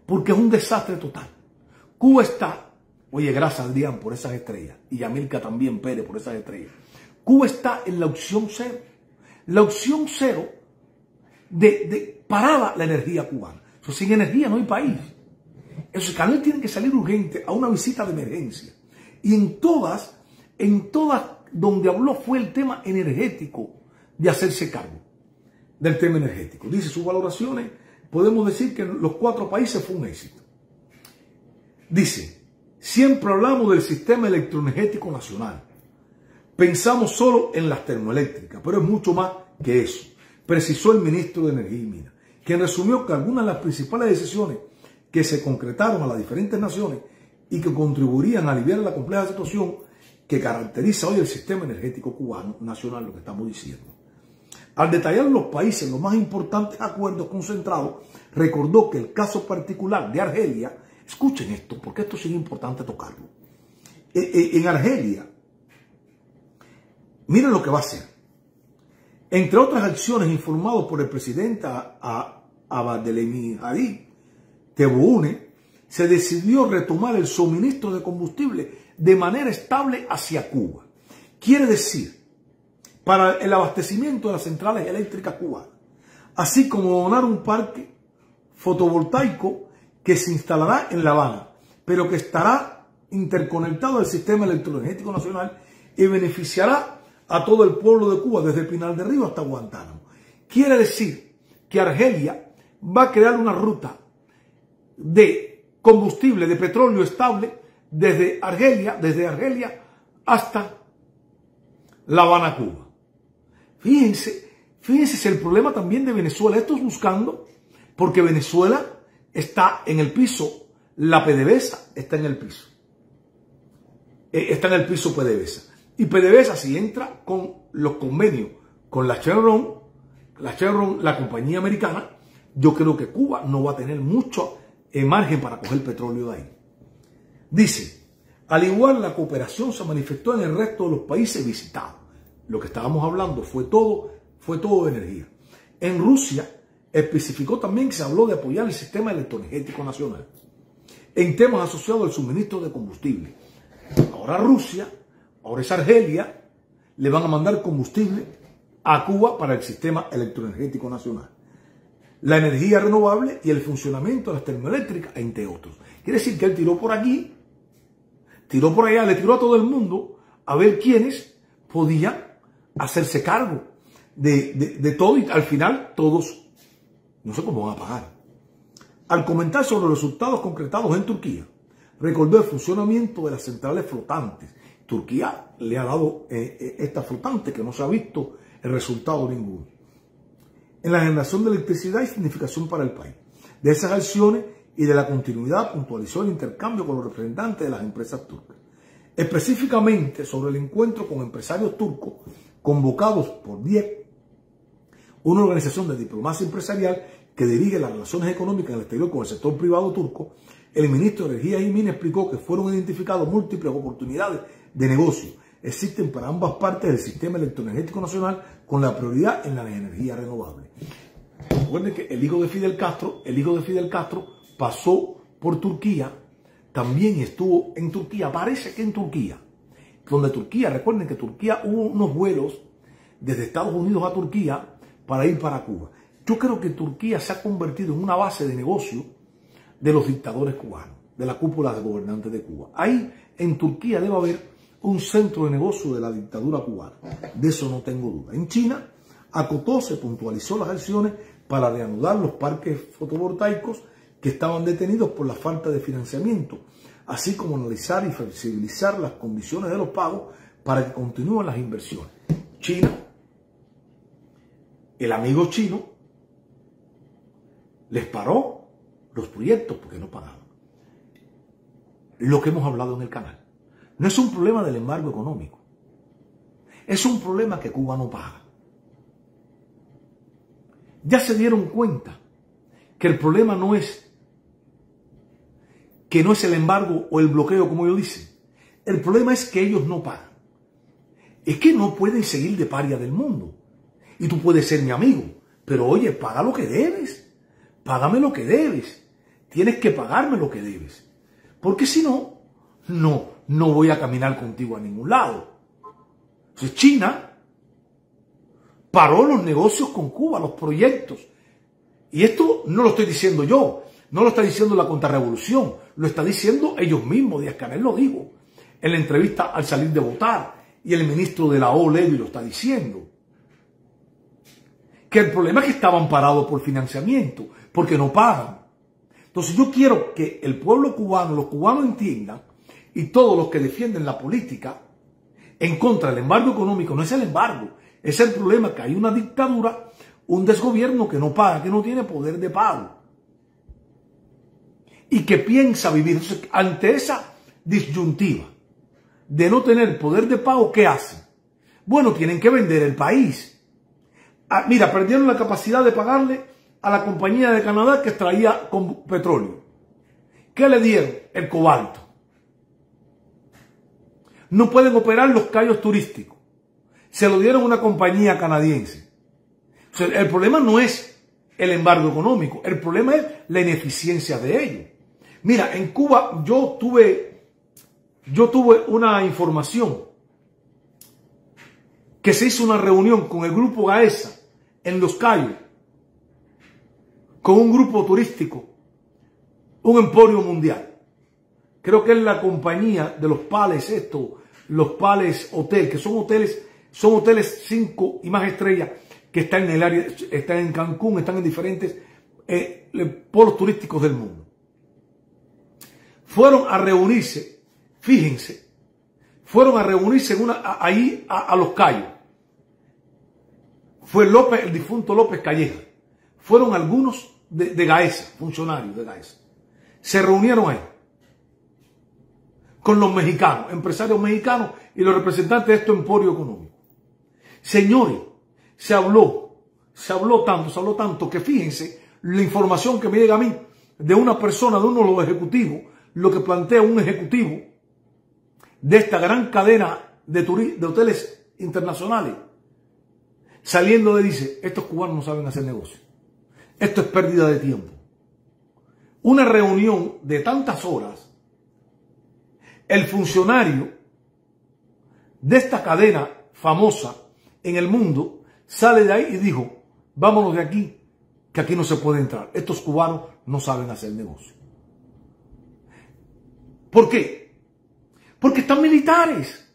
porque es un desastre total. Cuba está, oye, gracias Adrián por esas estrellas, y Yamilka también, Pérez, por esas estrellas. Cuba está en la opción cero. La opción cero de parada la energía cubana. O sea, sin energía no hay país. Esos canales tienen que salir urgente a una visita de emergencia. Y en todas donde habló fue el tema energético, de hacerse cargo del tema energético. Dice sus valoraciones, podemos decir que en los 4 países fue un éxito. Dice, siempre hablamos del sistema electroenergético nacional. Pensamos solo en las termoeléctricas, pero es mucho más que eso, precisó el ministro de Energía y Minas, quien resumió que algunas de las principales decisiones que se concretaron a las diferentes naciones y que contribuirían a aliviar la compleja situación que caracteriza hoy el sistema energético cubano nacional, lo que estamos diciendo. Al detallar los países los más importantes acuerdos concentrados, recordó que el caso particular de Argelia, escuchen esto, porque esto sí es importante tocarlo. En Argelia, miren lo que va a hacer. Entre otras acciones informados por el presidente Abdelhamid Tebboune, se decidió retomar el suministro de combustible de manera estable hacia Cuba. Quiere decir, para el abastecimiento de las centrales eléctricas cubanas, así como donar un parque fotovoltaico que se instalará en La Habana, pero que estará interconectado al sistema electroenergético nacional y beneficiará a todo el pueblo de Cuba, desde Pinar del Río hasta Guantánamo. Quiere decir que Argelia va a crear una ruta de combustible, de petróleo estable, desde Argelia hasta La Habana, Cuba. Fíjense el problema también de Venezuela. Esto es buscando, porque Venezuela está en el piso, la PDVSA está en el piso. Está en el piso PDVSA. Y PDVSA, si entra con los convenios con la Chevron, la compañía americana, yo creo que Cuba no va a tener mucho margen para coger petróleo de ahí. Dice, al igual la cooperación se manifestó en el resto de los países visitados. Lo que estábamos hablando fue todo de energía. En Rusia especificó también que se habló de apoyar el sistema electroenergético nacional en temas asociados al suministro de combustible. Ahora es Argelia, le van a mandar combustible a Cuba para el sistema electroenergético nacional. La energía renovable y el funcionamiento de las termoeléctricas, entre otros. Quiere decir que él tiró por aquí, tiró por allá, le tiró a todo el mundo a ver quiénes podían hacerse cargo de todo, y al final todos no sé cómo van a pagar. Al comentar sobre los resultados concretados en Turquía, recordó el funcionamiento de las centrales flotantes. Turquía le ha dado esta flotante que no se ha visto el resultado ninguno. En la generación de electricidad y significación para el país. De esas acciones y de la continuidad puntualizó el intercambio con los representantes de las empresas turcas. Específicamente sobre el encuentro con empresarios turcos convocados por DIEK, una organización de diplomacia empresarial que dirige las relaciones económicas en el exterior con el sector privado turco, el ministro de Energía y Minas explicó que fueron identificadas múltiples oportunidades de negocio. Existen para ambas partes del sistema electroenergético nacional con la prioridad en la energía renovable. Recuerden que el hijo de Fidel Castro pasó por Turquía, también estuvo en Turquía, parece que en Turquía, recuerden que Turquía hubo unos vuelos desde Estados Unidos a Turquía para ir para Cuba. Yo creo que Turquía se ha convertido en una base de negocio de los dictadores cubanos, de la cúpula de gobernantes de Cuba. Ahí en Turquía debe haber un centro de negocio de la dictadura cubana, de eso no tengo duda. En China, acotó, se puntualizó las acciones para reanudar los parques fotovoltaicos que estaban detenidos por la falta de financiamiento, así como analizar y flexibilizar las condiciones de los pagos para que continúen las inversiones. China, el amigo chino, les paró los proyectos porque no pagaban. Lo que hemos hablado en el canal. No es un problema del embargo económico. Es un problema que Cuba no paga. Ya se dieron cuenta que el problema no es el embargo o el bloqueo, como ellos dicen. El problema es que ellos no pagan. Es que no pueden seguir de paria del mundo. Y tú puedes ser mi amigo, pero oye, paga lo que debes. Págame lo que debes. Tienes que pagarme lo que debes. Porque si no, no voy a caminar contigo a ningún lado. Entonces China paró los negocios con Cuba, los proyectos. Y esto no lo estoy diciendo yo, no lo está diciendo la contrarrevolución, lo está diciendo ellos mismos. Díaz-Canel lo dijo en la entrevista al salir de votar, y el ministro de la O, Levy, lo está diciendo. Que el problema es que estaban parados por financiamiento, porque no pagan. Entonces yo quiero que el pueblo cubano, los cubanos entiendan, y todos los que defienden la política en contra del embargo económico, no es el embargo, es el problema que hay una dictadura, un desgobierno que no paga, que no tiene poder de pago y que piensa vivir. Entonces, ante esa disyuntiva de no tener poder de pago, ¿qué hacen? Bueno, tienen que vender el país. Mira, perdieron la capacidad de pagarle a la compañía de Canadá que extraía petróleo. ¿Qué le dieron? El cobalto. No pueden operar los cayos turísticos. Se lo dieron a una compañía canadiense. O sea, el problema no es el embargo económico, el problema es la ineficiencia de ellos. Mira, en Cuba yo tuve una información que se hizo una reunión con el grupo Gaesa en Los Cayos, con un grupo turístico, un emporio mundial. Creo que es la compañía de los Pales, los Pales Hotel, que son hoteles 5 y más estrellas que están en el área, están en Cancún, están en diferentes polos turísticos del mundo. Fueron a reunirse, fíjense, fueron a reunirse ahí a Los Cayos. Fue el difunto López Calleja. Fueron algunos de Gaesa, funcionarios de Gaesa. Se reunieron ahí con los mexicanos, empresarios mexicanos y los representantes de este emporio económico. Señores, se habló tanto que fíjense la información que me llega a mí de una persona, de uno de los ejecutivos, lo que plantea un ejecutivo de esta gran cadena de hoteles internacionales, saliendo dice, estos cubanos no saben hacer negocio. Esto es pérdida de tiempo. Una reunión de tantas horas, el funcionario de esta cadena famosa en el mundo sale de ahí y dijo, vámonos de aquí, que aquí no se puede entrar. Estos cubanos no saben hacer negocio. ¿Por qué? Porque están militares.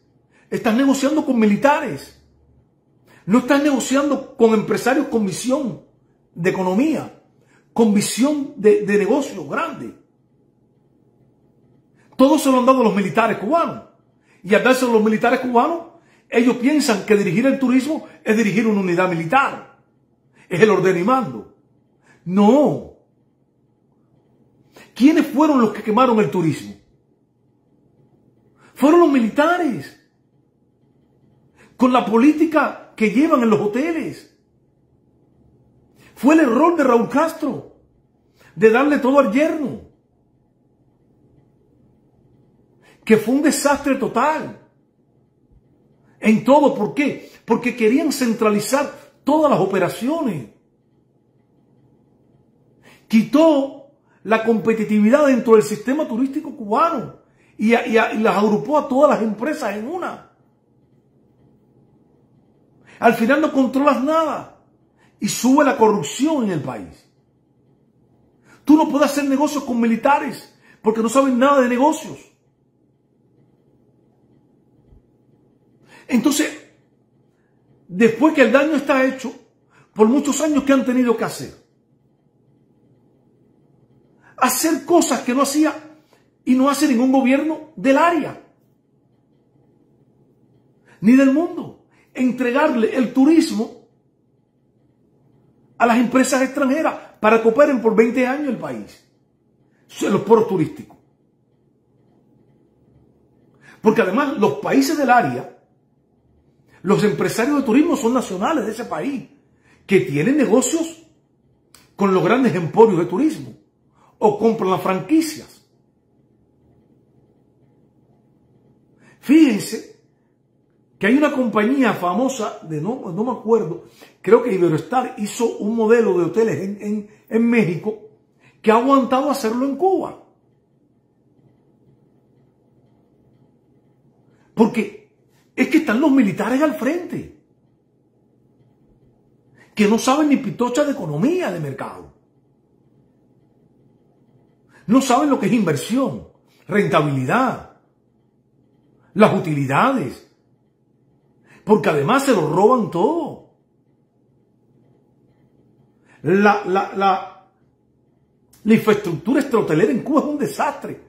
Están negociando con militares. No están negociando con empresarios con visión de economía, con visión de negocio grande. Todos se lo han dado los militares cubanos. Y al darse a los militares cubanos, ellos piensan que dirigir el turismo es dirigir una unidad militar. Es el orden y mando. No. ¿Quiénes fueron los que quemaron el turismo? Fueron los militares. Con la política que llevan en los hoteles. Fue el error de Raúl Castro de darle todo al yerno. Que fue un desastre total. En todo. ¿Por qué? Porque querían centralizar todas las operaciones. Quitó la competitividad dentro del sistema turístico cubano y las agrupó a todas las empresas en una. Al final no controlas nada y sube la corrupción en el país. Tú no puedes hacer negocios con militares porque no saben nada de negocios. Entonces, después que el daño está hecho, por muchos años que han tenido que hacer cosas que no hacía Y no hace ningún gobierno del área, ni del mundo. Entregarle el turismo a las empresas extranjeras para que operen por 20 años el país. Los poros turísticos. Porque además los países del área, los empresarios de turismo son nacionales de ese país, que tienen negocios con los grandes emporios de turismo o compran las franquicias. Fíjense que hay una compañía famosa, no me acuerdo, creo que Iberostar hizo un modelo de hoteles en México que ha aguantado hacerlo en Cuba. Porque es que están los militares al frente, que no saben ni pitocha de economía, de mercado. No saben lo que es inversión, rentabilidad, las utilidades. Porque además se lo roban todo. La infraestructura extrahotelera en Cuba es un desastre.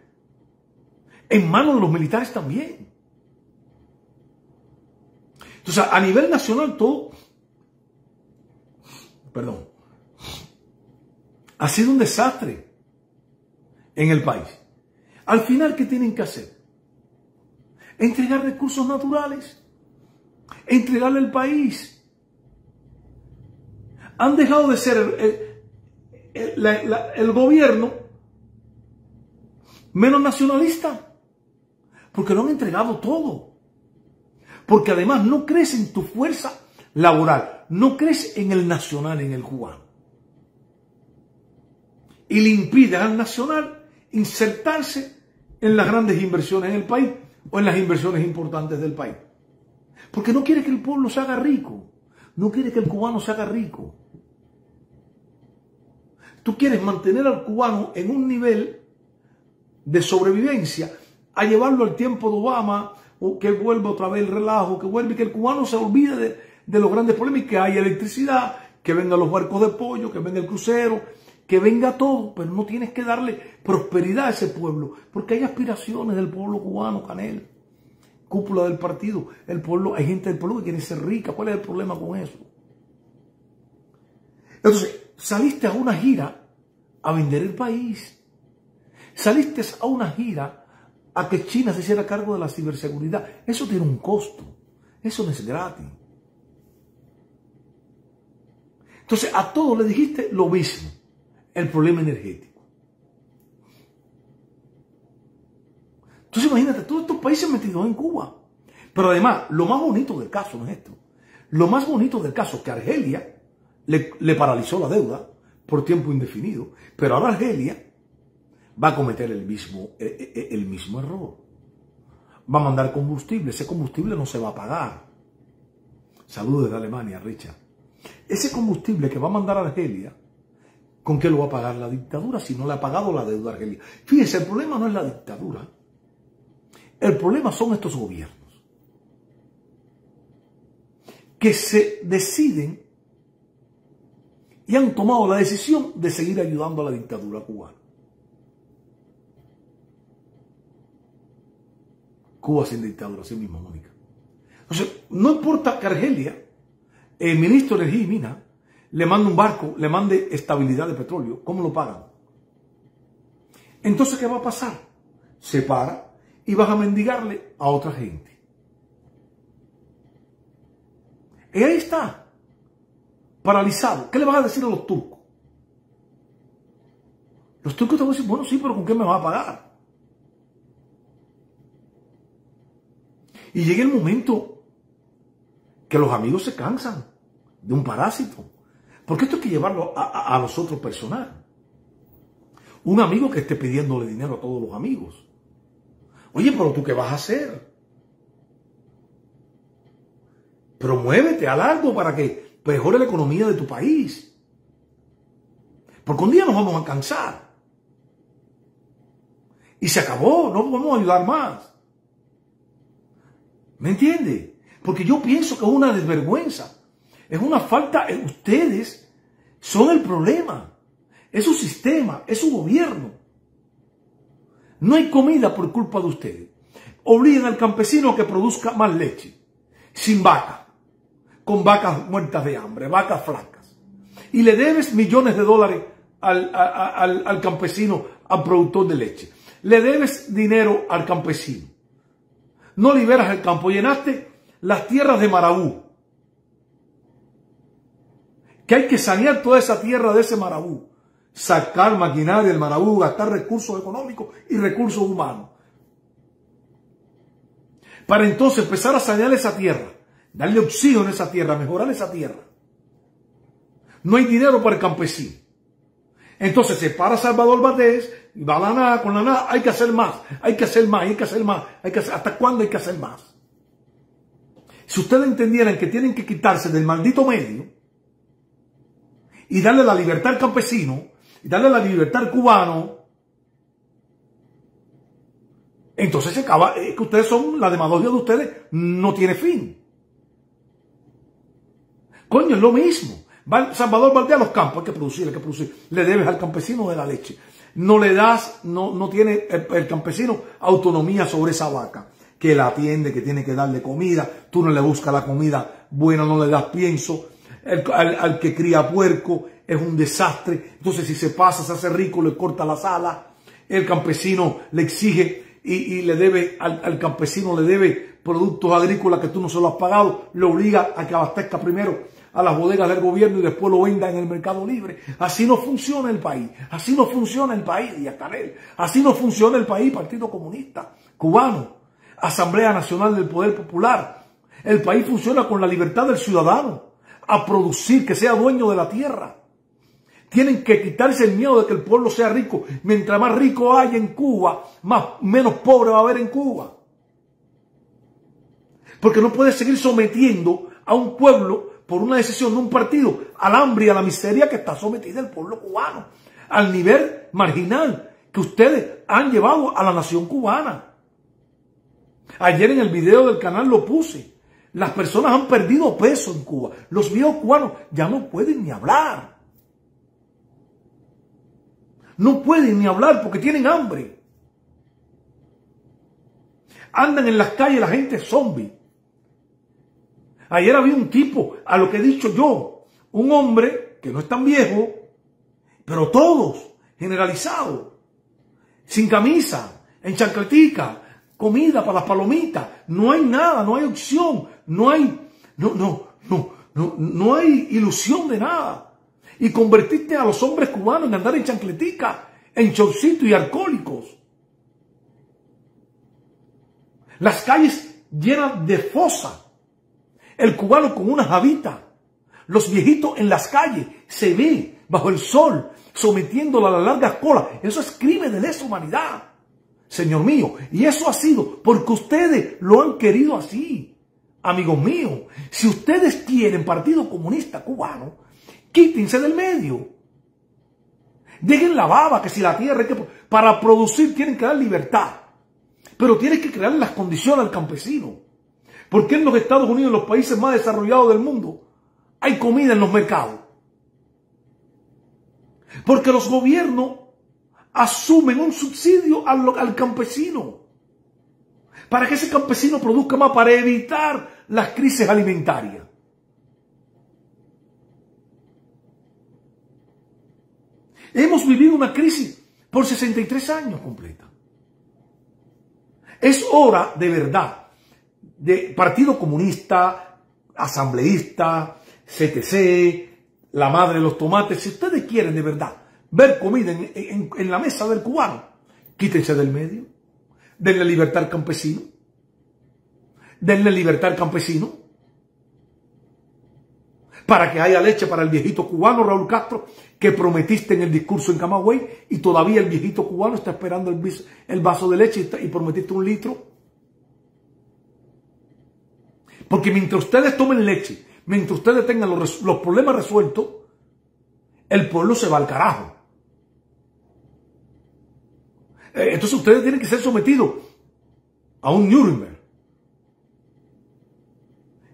En manos de los militares también. Entonces, a nivel nacional todo, ha sido un desastre en el país. Al final, ¿qué tienen que hacer? Entregar recursos naturales. Entregarle el país. Han dejado de ser el gobierno menos nacionalista, porque lo han entregado todo. Porque además no crees en tu fuerza laboral, no crees en el nacional, en el cubano. Y le impide al nacional insertarse en las grandes inversiones en el país o en las inversiones importantes del país. Porque no quiere que el pueblo se haga rico, no quiere que el cubano se haga rico. Tú quieres mantener al cubano en un nivel de sobrevivencia, a llevarlo al tiempo de Obama, o que vuelva otra vez el relajo, que vuelva y que el cubano se olvide de los grandes problemas y que haya electricidad, que vengan los barcos de pollo, que venga el crucero, que venga todo, pero no tienes que darle prosperidad a ese pueblo, porque hay aspiraciones del pueblo cubano, Canel, cúpula del partido, el pueblo, hay gente del pueblo que quiere ser rica. ¿Cuál es el problema con eso? Entonces, saliste a una gira a vender el país, saliste a una gira a que China se hiciera cargo de la ciberseguridad. Eso tiene un costo. Eso no es gratis. Entonces, a todos le dijiste lo mismo. El problema energético. Entonces, imagínate, todos estos países metidos en Cuba. Pero además, lo más bonito del caso no es esto. Lo más bonito del caso es que Argelia le paralizó la deuda por tiempo indefinido. Pero ahora Argelia va a cometer el mismo error. Va a mandar combustible. Ese combustible no se va a pagar. Saludos desde Alemania, Richard. Ese combustible que va a mandar a Argelia, ¿con qué lo va a pagar la dictadura si no le ha pagado la deuda a Argelia? Fíjense, el problema no es la dictadura. El problema son estos gobiernos que se deciden y han tomado la decisión de seguir ayudando a la dictadura cubana. Cuba sin dictadura, así mismo, Mónica. Entonces, no importa que Argelia, el ministro de Energía y Minas, le mande un barco, le mande estabilidad de petróleo, ¿cómo lo pagan? Entonces, ¿qué va a pasar? Se para y vas a mendigarle a otra gente. Y ahí está, paralizado. ¿Qué le vas a decir a los turcos? Los turcos te van a decir, bueno, sí, pero ¿con qué me vas a pagar? Y llega el momento que los amigos se cansan de un parásito. Porque esto hay que llevarlo a los otros personal. Un amigo que esté pidiéndole dinero a todos los amigos. Oye, pero ¿tú qué vas a hacer? Promuévete, haz algo para que mejore la economía de tu país. Porque un día nos vamos a cansar. Y se acabó, no vamos a ayudar más. ¿Me entiende? Porque yo pienso que es una desvergüenza. Es una falta. Ustedes son el problema. Es su sistema, es su gobierno. No hay comida por culpa de ustedes. Obligan al campesino a que produzca más leche, sin vaca, con vacas muertas de hambre, vacas flacas. Y le debes millones de dólares al campesino, al productor de leche. Le debes dinero al campesino. No liberas el campo. Llenaste las tierras de marabú. Que hay que sanear toda esa tierra de ese marabú. Sacar maquinaria del marabú, gastar recursos económicos y recursos humanos. Para entonces empezar a sanear esa tierra. Darle oxígeno a esa tierra, mejorar esa tierra. No hay dinero para el campesino. Entonces se para Salvador Batés y va a la nada, con la nada, hay que hacer más, hay que hacer más, hay que hacer más, ¿hasta cuándo hay que hacer más? Si ustedes entendieran que tienen que quitarse del maldito medio y darle la libertad al campesino, y darle la libertad al cubano, entonces se acaba, es que ustedes son, la demagogia de ustedes no tiene fin. Coño, es lo mismo. Salvador va a los campos, hay que producir. Le debes al campesino de la leche. No le das, no tiene el campesino autonomía sobre esa vaca, que la atiende, que tiene que darle comida. Tú no le buscas la comida buena, no le das pienso. Al que cría puerco es un desastre. Entonces si se pasa, se hace rico, le corta las alas. El campesino le exige y le debe, al campesino le debe productos agrícolas que tú no se los has pagado. Le obliga a que abastezca primero a las bodegas del gobierno y después lo venda en el mercado libre. Así no funciona el país. Así no funciona el país, Díaz-Canel. Así no funciona el país, Partido Comunista Cubano, Asamblea Nacional del Poder Popular. El país funciona con la libertad del ciudadano a producir, que sea dueño de la tierra. Tienen que quitarse el miedo de que el pueblo sea rico. Mientras más rico haya en Cuba, menos pobre va a haber en Cuba. Porque no puede seguir sometiendo a un pueblo por una decisión de un partido al hambre y a la miseria que está sometida el pueblo cubano, al nivel marginal que ustedes han llevado a la nación cubana. Ayer en el video del canal lo puse. Las personas han perdido peso en Cuba. Los viejos cubanos ya no pueden ni hablar. No pueden ni hablar porque tienen hambre. Andan en las calles la gente zombie. Ayer había un tipo, a lo que he dicho yo, un hombre que no es tan viejo, pero todos, generalizados, sin camisa, en chancletica, comida para las palomitas, no hay nada, no hay opción, no hay ilusión de nada. Y convertiste a los hombres cubanos en andar en chancletica, en chorcito y alcohólicos. Las calles llenas de fosa. El cubano con una jabita. Los viejitos en las calles. Se ve bajo el sol, sometiéndolo a las largas colas. Eso es crimen de lesa humanidad, señor mío. Y eso ha sido porque ustedes lo han querido así. Amigos míos, si ustedes quieren Partido Comunista Cubano, quítense del medio. Dejen la baba, que si la tierra hay que... Para producir tienen que dar libertad. Pero tienen que crear las condiciones al campesino. ¿Por qué en los Estados Unidos, en los países más desarrollados del mundo, hay comida en los mercados? Porque los gobiernos asumen un subsidio al campesino. Para que ese campesino produzca más, para evitar las crisis alimentarias. Hemos vivido una crisis por 63 años completa. Es hora, de verdad, de Partido Comunista, asambleísta, CTC, la madre de los tomates. Si ustedes quieren de verdad ver comida en la mesa del cubano, quítense del medio. Denle libertad al campesino. Denle libertad al campesino. Para que haya leche para el viejito cubano, Raúl Castro, que prometiste en el discurso en Camagüey, y todavía el viejito cubano está esperando el vaso de leche y prometiste 1 litro. Porque mientras ustedes tomen leche, mientras ustedes tengan los problemas resueltos, el pueblo se va al carajo. Entonces ustedes tienen que ser sometidos a un Nuremberg,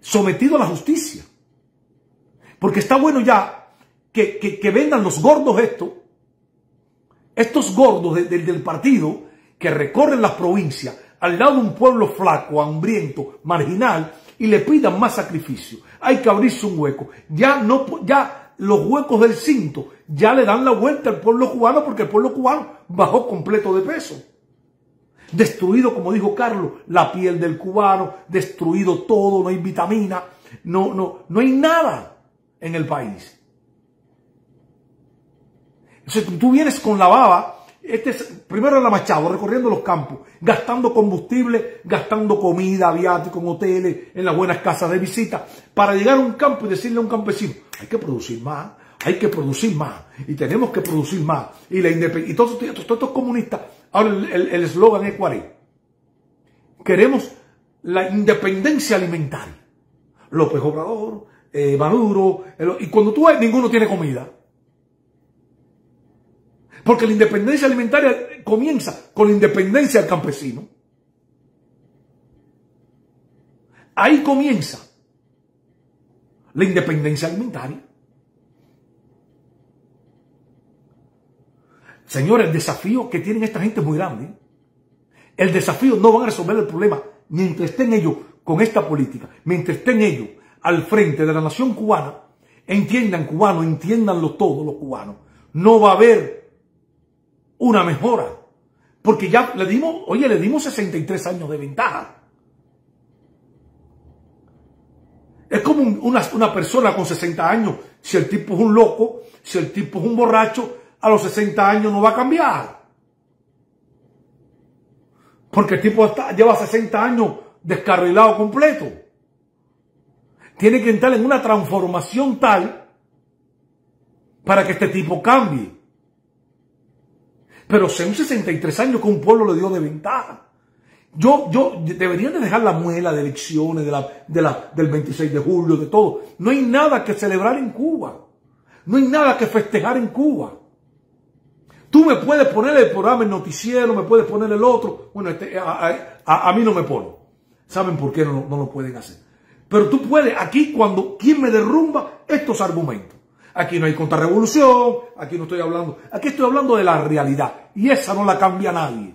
sometidos a la justicia. Porque está bueno ya que vendan los gordos estos gordos del partido, que recorren las provincias al lado de un pueblo flaco, hambriento, marginal, y le pidan más sacrificio. Hay que abrirse un hueco. Ya los huecos del cinto ya le dan la vuelta al pueblo cubano, porque el pueblo cubano bajó completo de peso. Destruido, como dijo Carlos, la piel del cubano, destruido todo, no hay vitamina, no hay nada en el país. Entonces tú vienes con la baba. Primero era Machado, recorriendo los campos, gastando combustible, gastando comida, viático en hoteles, en las buenas casas de visita, para llegar a un campo y decirle a un campesino, hay que producir más, y tenemos que producir más. Y todos estos comunistas, ahora el eslogan es ¿cuál es? Queremos la independencia alimentaria. López Obrador, Maduro, y cuando tú ves, ninguno tiene comida. Porque la independencia alimentaria comienza con la independencia del campesino. Ahí comienza la independencia alimentaria. Señores, el desafío que tienen esta gente es muy grande. El desafío no van a resolver el problema mientras estén ellos con esta política, mientras estén ellos al frente de la nación cubana. Entiendan, cubanos, entiéndanlo todos los cubanos. No va a haber una mejora, porque ya le dimos 63 años de ventaja. Es como una persona con 60 años, si el tipo es un loco, si el tipo es un borracho, a los 60 años no va a cambiar. Porque el tipo lleva 60 años descarrilado completo. Tiene que entrar en una transformación tal para que este tipo cambie. Pero son 63 años que un pueblo le dio de ventaja. Deberían de dejar la muela de elecciones, del 26 de julio, de todo. No hay nada que celebrar en Cuba. No hay nada que festejar en Cuba. Tú me puedes poner el programa, el noticiero, me puedes poner el otro. Bueno, a mí no me pone. ¿Saben por qué no lo pueden hacer? Pero tú puedes, aquí ¿quién me derrumba estos argumentos? Aquí no hay contrarrevolución, aquí no estoy hablando, aquí estoy hablando de la realidad. Y esa no la cambia nadie.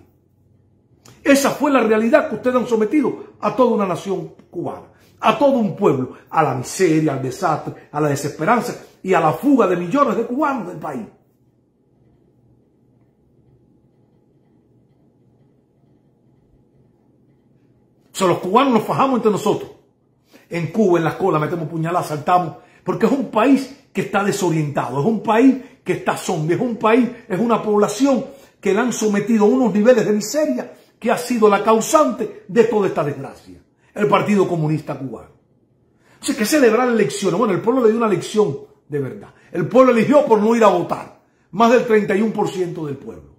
Esa fue la realidad que ustedes han sometido a toda una nación cubana, a todo un pueblo, a la miseria, al desastre, a la desesperanza y a la fuga de millones de cubanos del país. O sea, los cubanos nos fajamos entre nosotros. En Cuba, en las colas, metemos puñaladas, saltamos, porque es un país que está desorientado, es un país que está zombie, es una población que le han sometido a unos niveles de miseria que ha sido la causante de toda esta desgracia. El Partido Comunista Cubano. O sea, que celebrar elecciones. Bueno, el pueblo le dio una elección de verdad. El pueblo eligió por no ir a votar. Más del 31% del pueblo.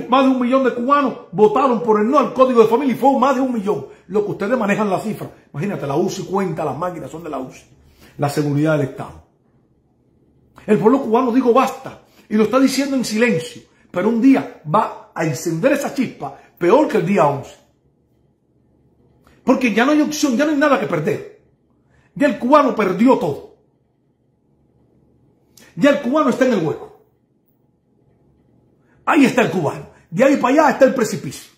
Más de 1 millón de cubanos votaron por el no al Código de Familia y fue más de 1 millón. Lo que ustedes manejan la cifra. Imagínate, la UCI cuenta, las máquinas son de la UCI. La seguridad del Estado. El pueblo cubano dijo basta y lo está diciendo en silencio. Pero un día va a encender esa chispa peor que el día 11. Porque ya no hay opción, ya no hay nada que perder. Ya el cubano perdió todo. Ya el cubano está en el hueco. Ahí está el cubano. De ahí para allá está el precipicio.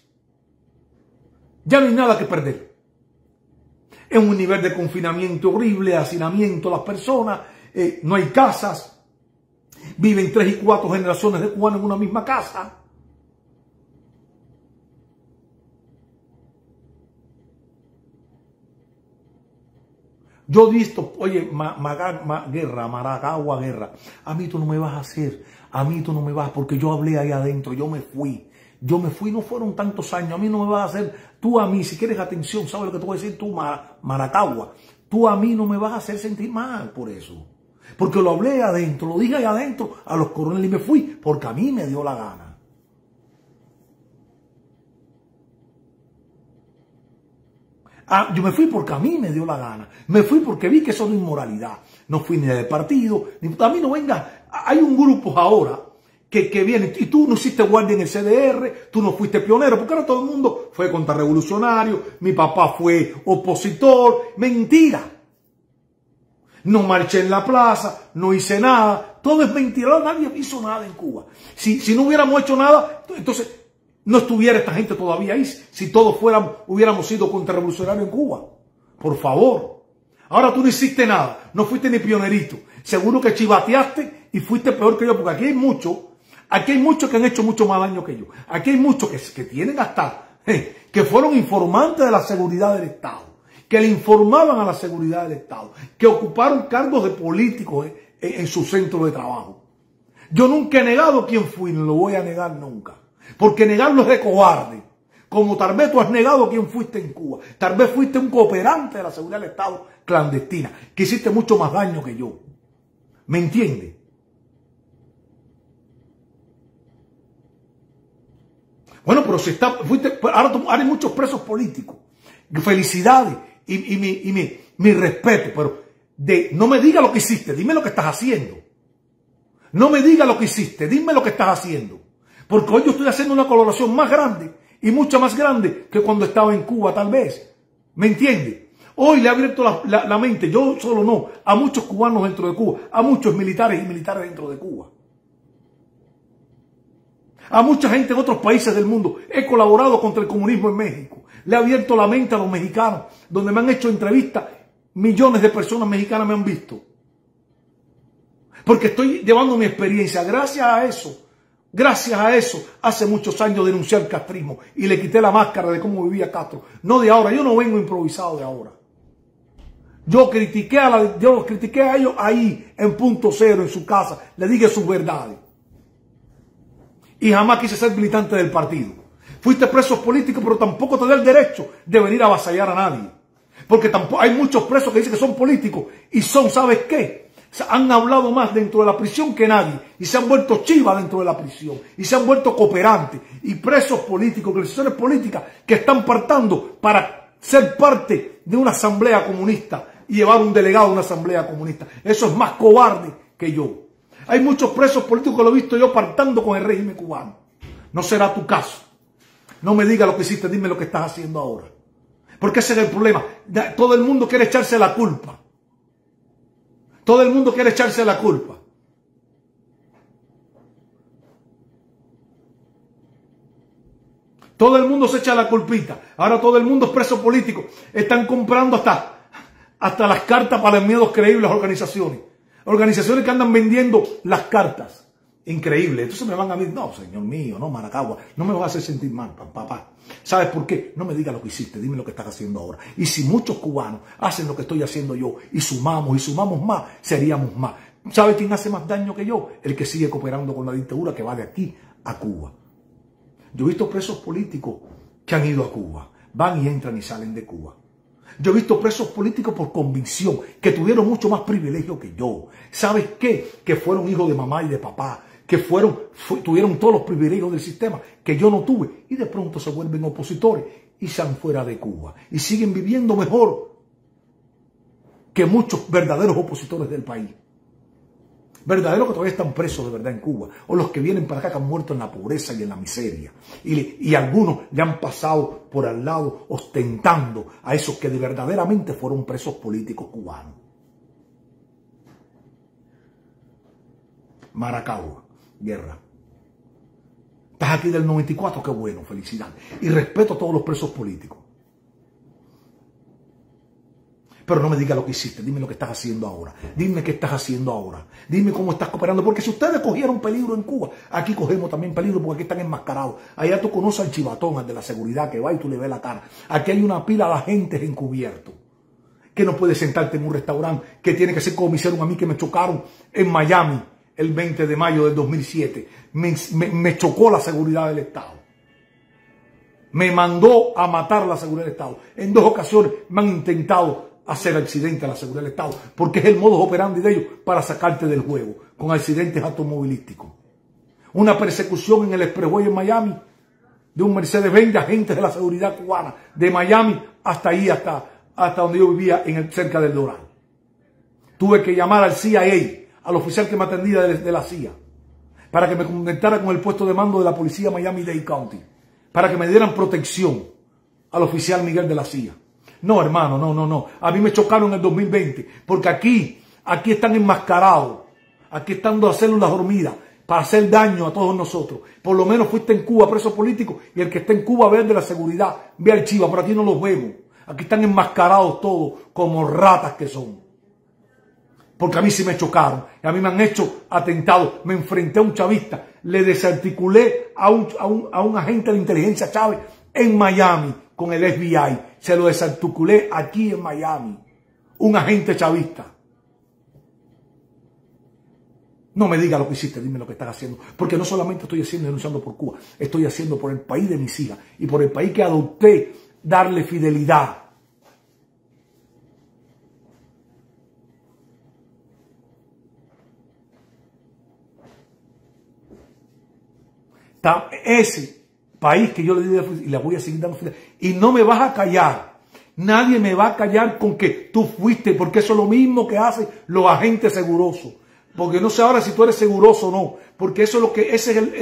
Ya no hay nada que perder. Es un nivel de confinamiento horrible, hacinamiento a las personas, no hay casas. Viven 3 y 4 generaciones de cubanos en una misma casa. Yo he visto, oye, Maracagua, guerra. A mí tú no me vas a hacer, a mí tú no me vas, porque yo hablé ahí adentro, yo me fui, no fueron tantos años, a mí no me vas a hacer, tú a mí, si quieres atención, ¿sabes lo que te voy a decir tú, Maracagua? Tú a mí no me vas a hacer sentir mal por eso. Porque lo hablé adentro, lo dije ahí adentro a los coroneles y me fui, porque a mí me dio la gana. Yo me fui porque a mí me dio la gana. Me fui porque vi que eso no es inmoralidad. No fui ni de partido, ni a mí no venga. Hay un grupo ahora que viene, y tú no hiciste guardia en el CDR, tú no fuiste pionero, porque ahora todo el mundo fue contrarrevolucionario, mi papá fue opositor. Mentira. No marché en la plaza, no hice nada. Todo es mentira. Nadie hizo nada en Cuba. Si no hubiéramos hecho nada, entonces no estuviera esta gente todavía ahí. Si todos hubiéramos sido contrarrevolucionarios en Cuba. Por favor. Ahora tú no hiciste nada. No fuiste ni pionerito. Seguro que chivateaste y fuiste peor que yo. Porque aquí hay muchos que han hecho mucho más daño que yo. Aquí hay muchos que tienen hasta, que fueron informantes de la seguridad del Estado. Que le informaban a la seguridad del Estado, que ocuparon cargos de políticos en su centro de trabajo. Yo nunca he negado quién fui, no lo voy a negar nunca, porque negarlo es de cobarde, como tal vez tú has negado quién fuiste en Cuba. Tal vez fuiste un cooperante de la seguridad del Estado clandestina, que hiciste mucho más daño que yo. ¿Me entiendes? Bueno, pero si ahora hay muchos presos políticos. Felicidades. Y mi respeto, pero no me diga lo que hiciste, dime lo que estás haciendo. No me diga lo que hiciste, dime lo que estás haciendo. Porque hoy yo estoy haciendo una colaboración más grande y mucho más grande que cuando estaba en Cuba, tal vez. ¿Me entiende? Hoy le ha abierto la mente, yo solo no, a muchos cubanos dentro de Cuba, a muchos militares y militares dentro de Cuba. A mucha gente en otros países del mundo. He colaborado contra el comunismo en México. Le he abierto la mente a los mexicanos, donde me han hecho entrevistas. Millones de personas mexicanas me han visto. Porque estoy llevando mi experiencia. Gracias a eso, hace muchos años denuncié al castrismo y le quité la máscara de cómo vivía Castro. No de ahora, yo no vengo improvisado de ahora. Yo critiqué a ellos ahí, en punto cero, en su casa. Le dije sus verdades. Y jamás quise ser militante del partido. Fuiste preso político, pero tampoco te da el derecho de venir a avasallar a nadie. Porque tampoco hay muchos presos que dicen que son políticos y son, ¿sabes qué? Han hablado más dentro de la prisión que nadie y se han vuelto chivas dentro de la prisión y se han vuelto cooperantes y presos políticos, organizaciones políticas que están partando para ser parte de una asamblea comunista y llevar un delegado a una asamblea comunista. Eso es más cobarde que yo. Hay muchos presos políticos que lo he visto yo partando con el régimen cubano. No será tu caso. No me digas lo que hiciste, dime lo que estás haciendo ahora. Porque ese es el problema. Todo el mundo quiere echarse la culpa. Todo el mundo quiere echarse la culpa. Todo el mundo se echa la culpita. Ahora todo el mundo es preso político. Están comprando hasta las cartas para enviados creíbles a organizaciones. Organizaciones que andan vendiendo las cartas. Increíble. Entonces me van a decir, no, señor mío, no, Maracagua, no me vas a hacer sentir mal, papá. ¿Sabes por qué? No me digas lo que hiciste, dime lo que estás haciendo ahora. Y si muchos cubanos hacen lo que estoy haciendo yo y sumamos más, seríamos más. ¿Sabes quién hace más daño que yo? El que sigue cooperando con la dictadura que va de aquí a Cuba. Yo he visto presos políticos que han ido a Cuba, van y entran y salen de Cuba. Yo he visto presos políticos por convicción, que tuvieron mucho más privilegio que yo. ¿Sabes qué? Que fueron hijos de mamá y de papá, que tuvieron todos los privilegios del sistema que yo no tuve. Y de pronto se vuelven opositores y se han fuera de Cuba. Y siguen viviendo mejor que muchos verdaderos opositores del país. Verdaderos que todavía están presos de verdad en Cuba. O los que vienen para acá que han muerto en la pobreza y en la miseria. Y algunos le han pasado por al lado ostentando a esos que verdaderamente fueron presos políticos cubanos. Maracagua, guerra. Estás aquí del 94, qué bueno, felicidades. Y respeto a todos los presos políticos. Pero no me digas lo que hiciste, dime lo que estás haciendo ahora. Dime qué estás haciendo ahora. Dime cómo estás cooperando. Porque si ustedes cogieron peligro en Cuba, aquí cogemos también peligro porque aquí están enmascarados. Allá tú conoces al chivatón, al de la seguridad, que va y tú le ves la cara. Aquí hay una pila de agentes encubiertos. Que no puedes sentarte en un restaurante, que tiene que ser como me hicieron a mí, que me chocaron en Miami el 20 de mayo del 2007. Me chocó la seguridad del Estado. Me mandó a matar la seguridad del Estado. En 2 ocasiones me han intentado hacer accidente a la seguridad del Estado, porque es el modus operandi de ellos para sacarte del juego, con accidentes automovilísticos. Una persecución en el expressway en Miami, de un Mercedes-Benz de agentes de la seguridad cubana, de Miami hasta ahí, hasta donde yo vivía, cerca del Doral. Tuve que llamar al CIA, al oficial que me atendía de la CIA, para que me conectara con el puesto de mando de la policía Miami-Dade County, para que me dieran protección al oficial Miguel de la CIA. No, hermano, no. A mí me chocaron en el 2020, porque aquí Aquí están enmascarados. Aquí están dos células dormidas para hacer daño a todos nosotros. Por lo menos fuiste en Cuba preso político y el que está en Cuba ve el de la seguridad, ve al Chiva, pero aquí no los vemos. Aquí están enmascarados todos como ratas que son. Porque a mí sí me chocaron, y a mí me han hecho atentados. Me enfrenté a un chavista, le desarticulé a un agente de inteligencia Chávez en Miami con el FBI. Se lo desarticulé aquí en Miami, un agente chavista. No me digas lo que hiciste, dime lo que estás haciendo. Porque no solamente estoy haciendo denunciando por Cuba, estoy haciendo por el país de mis hijas y por el país que adopté, darle fidelidad. Ese país que yo le di y le voy a seguir dando fidelidad. Y no me vas a callar. Nadie me va a callar con que tú fuiste, porque eso es lo mismo que hacen los agentes segurosos. Porque no sé ahora si tú eres seguroso o no, porque eso es lo que ese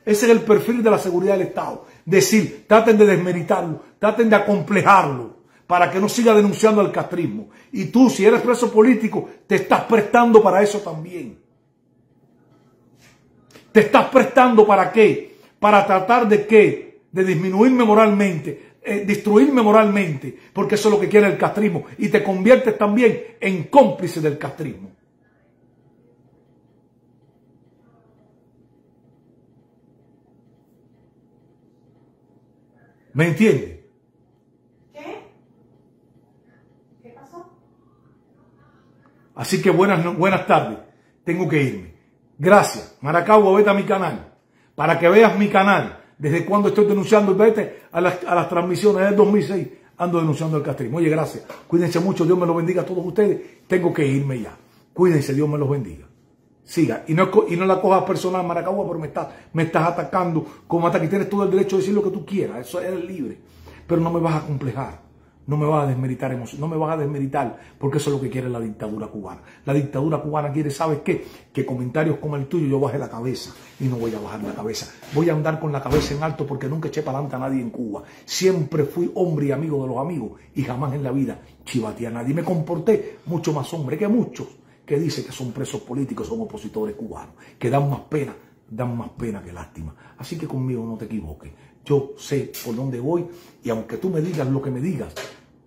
es el perfil de la seguridad del Estado. Decir, traten de desmeritarlo, traten de acomplejarlo para que no siga denunciando al castrismo. Y tú, si eres preso político, te estás prestando para eso también. ¿Te estás prestando para qué? Para tratar de qué? De disminuirme moralmente, destruirme moralmente, porque eso es lo que quiere el castrismo. Y te conviertes también en cómplice del castrismo. ¿Me entiendes? ¿Qué pasó? Así que buenas tardes. Tengo que irme. Gracias. Maracaibo, vete a mi canal. Para que veas mi canal. Desde cuando estoy denunciando, vete a las transmisiones del 2006. Ando denunciando el castrismo. Oye, gracias. Cuídense mucho. Dios me los bendiga a todos ustedes. Tengo que irme ya. Cuídense. Dios me los bendiga. Siga. Y no la cojas personal, Maracaibo, pero me estás atacando como ataque. Tienes todo el derecho de decir lo que tú quieras. Eso eres libre. Pero no me vas a complejar. No me vas a desmeritar emociones. No me vas a desmeritar, porque eso es lo que quiere la dictadura cubana. La dictadura cubana quiere, ¿sabes qué? Que comentarios como el tuyo yo baje la cabeza. Y no voy a bajar la cabeza. Voy a andar con la cabeza en alto porque nunca eché para adelante a nadie en Cuba. Siempre fui hombre y amigo de los amigos. Y jamás en la vida chivateé a nadie. Y me comporté mucho más hombre que muchos que dicen que son presos políticos, son opositores cubanos, que dan más pena que lástima. Así que conmigo no te equivoques. Yo sé por dónde voy y aunque tú me digas lo que me digas,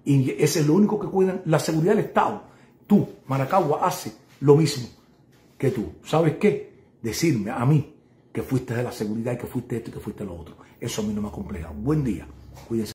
y ese es lo único que cuidan, la seguridad del Estado, tú, Maracaibo, hace lo mismo que tú. ¿Sabes qué? Decirme a mí que fuiste de la seguridad y que fuiste esto y que fuiste lo otro. Eso a mí no me acompleja. Buen día. Cuídense.